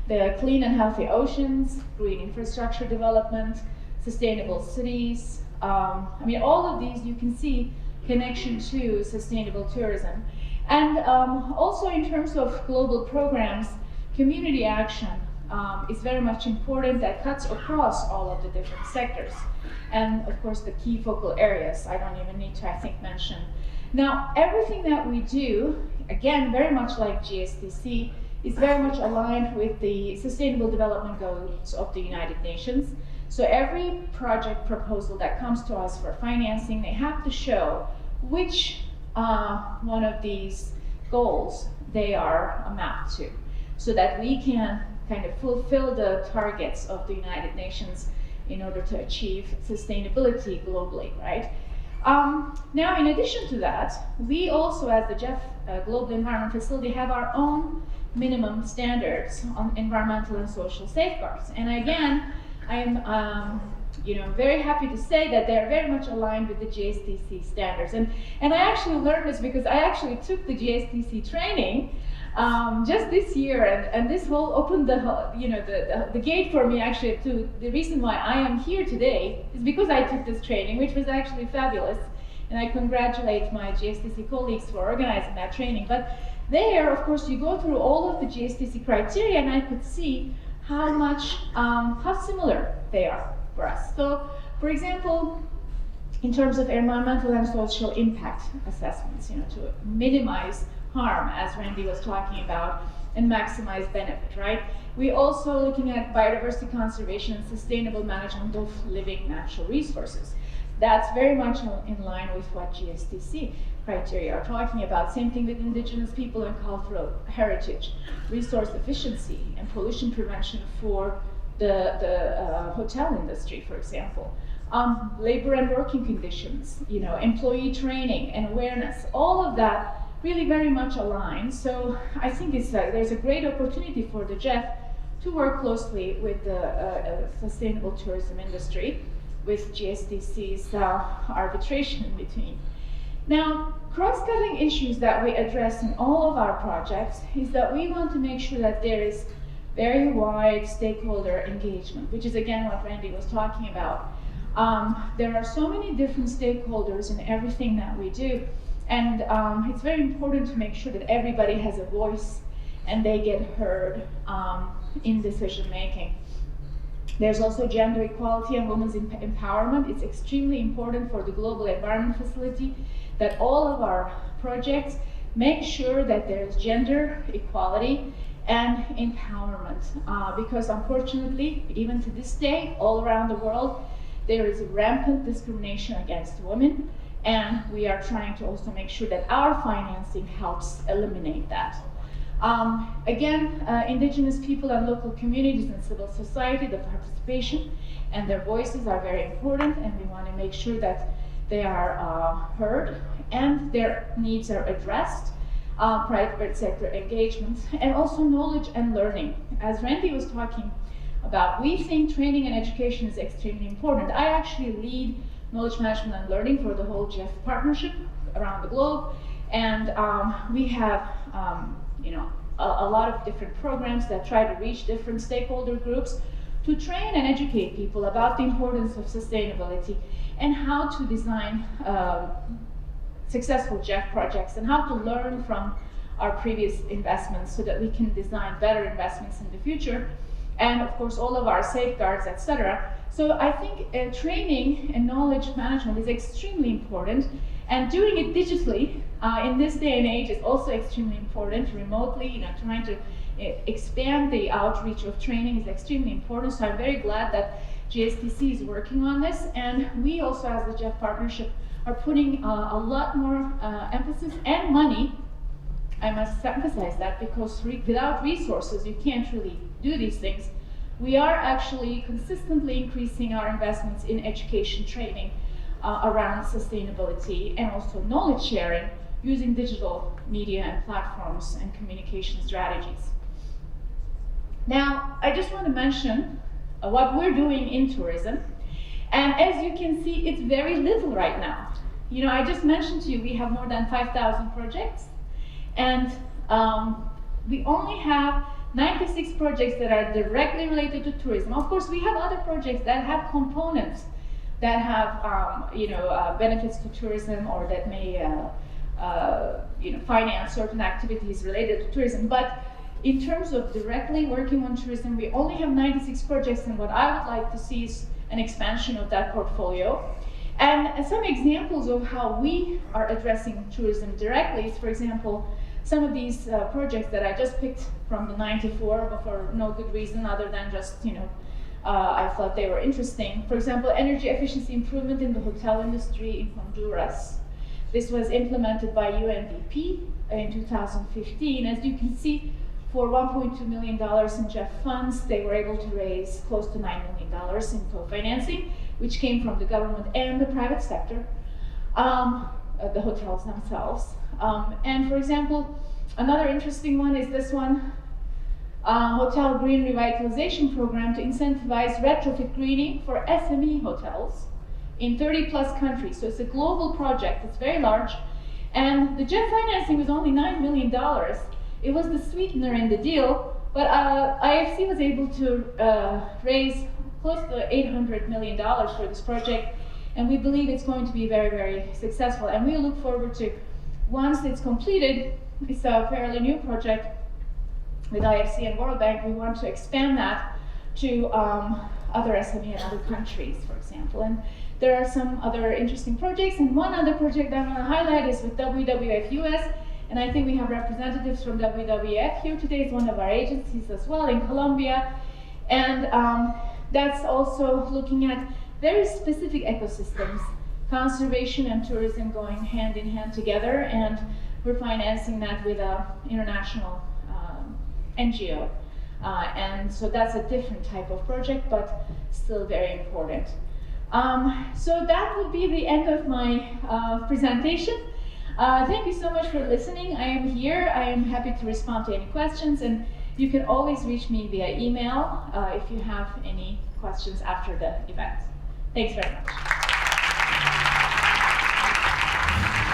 The clean and healthy oceans, green infrastructure development, sustainable cities. All of these you can see connection to sustainable tourism. And also in terms of global programs, community action is very much important, that cuts across all of the different sectors. And of course the key focal areas, I don't even need to, I think, mention. Now, everything that we do, again, very much like GSTC, is very much aligned with the Sustainable Development Goals of the United Nations. So every project proposal that comes to us for financing, they have to show which one of these goals they are mapped to, so that we can kind of fulfill the targets of the United Nations in order to achieve sustainability globally, right? Now, in addition to that, we also, as the GEF Global Environment Facility, have our own minimum standards on environmental and social safeguards. And again, I'm very happy to say that they are very much aligned with the GSTC standards. And I actually learned this because I actually took the GSTC training just this year, and this whole opened the gate for me actually to the reason why I am here today is because I took this training, which was actually fabulous, and I congratulate my GSTC colleagues for organizing that training. But there, of course, you go through all of the GSTC criteria, and I could see how similar they are for us. So, for example, in terms of environmental and social impact assessments, to minimize harm, as Randy was talking about, and maximize benefit, right? We're also looking at biodiversity conservation and sustainable management of living natural resources. That's very much in line with what GSTC criteria are talking about. Same thing with indigenous people and cultural heritage, resource efficiency and pollution prevention for the hotel industry, for example. Labor and working conditions, employee training and awareness, all of that really very much aligned. So I think there's a great opportunity for the GEF to work closely with the sustainable tourism industry, with GSTC's arbitration in between. Now, cross-cutting issues that we address in all of our projects is that we want to make sure that there is very wide stakeholder engagement, which is again what Randy was talking about. There are so many different stakeholders in everything that we do, and it's very important to make sure that everybody has a voice and they get heard in decision making. There's also gender equality and women's empowerment. It's extremely important for the Global Environment Facility that all of our projects make sure that there's gender equality and empowerment, because unfortunately, even to this day, all around the world, there is rampant discrimination against women, and we are trying to also make sure that our financing helps eliminate that. Again, indigenous people and local communities and civil society, the participation and their voices are very important, and we want to make sure that they are heard and their needs are addressed. Private sector engagement, and also knowledge and learning. As Randy was talking about, we think training and education is extremely important. I actually lead knowledge management and learning for the whole GEF partnership around the globe, and we have a lot of different programs that try to reach different stakeholder groups to train and educate people about the importance of sustainability and how to design successful GEF projects and how to learn from our previous investments so that we can design better investments in the future, and of course all of our safeguards, etc. So I think training and knowledge management is extremely important, and doing it digitally in this day and age is also extremely important. Remotely, trying to expand the outreach of training is extremely important. So I'm very glad that GSTC is working on this, and we also, as the GEF partnership, are putting a lot more emphasis and money. I must emphasize that, because without resources you can't really do these things. We are actually consistently increasing our investments in education training around sustainability and also knowledge sharing using digital media and platforms and communication strategies. Now, I just want to mention what we're doing in tourism. And as you can see, it's very little right now. I just mentioned to you, we have more than 5,000 projects, and we only have 96 projects that are directly related to tourism. Of course, we have other projects that have components that have, benefits to tourism, or that may, finance certain activities related to tourism. But in terms of directly working on tourism, we only have 96 projects, and what I would like to see is an expansion of that portfolio. And some examples of how we are addressing tourism directly is, for example, some of these projects that I just picked from the 94, but for no good reason other than just, I thought they were interesting. For example, energy efficiency improvement in the hotel industry in Honduras. This was implemented by UNDP in 2015. As you can see, for $1.2 million in GEF funds, they were able to raise close to $9 million in co-financing, which came from the government and the private sector, the hotels themselves. And for example, another interesting one is this one, Hotel Green Revitalization Program to incentivize retrofit greening for SME hotels in 30+ countries. So it's a global project, it's very large. And the GEF financing was only $9 million. It was the sweetener in the deal, but IFC was able to raise close to $800 million for this project, and we believe it's going to be very, very successful. And we look forward to, once it's completed, it's a fairly new project with IFC and World Bank, we want to expand that to other SME and other countries, for example. And there are some other interesting projects, and one other project I want to highlight is with WWF US, and I think we have representatives from WWF here today. It's one of our agencies as well in Colombia, and that's also looking at very specific ecosystems, conservation and tourism going hand in hand together, and we're financing that with an international NGO. And so that's a different type of project, but still very important. So that would be the end of my presentation. Thank you so much for listening. I am here. I am happy to respond to any questions, and you can always reach me via email if you have any questions after the event. Thanks very much.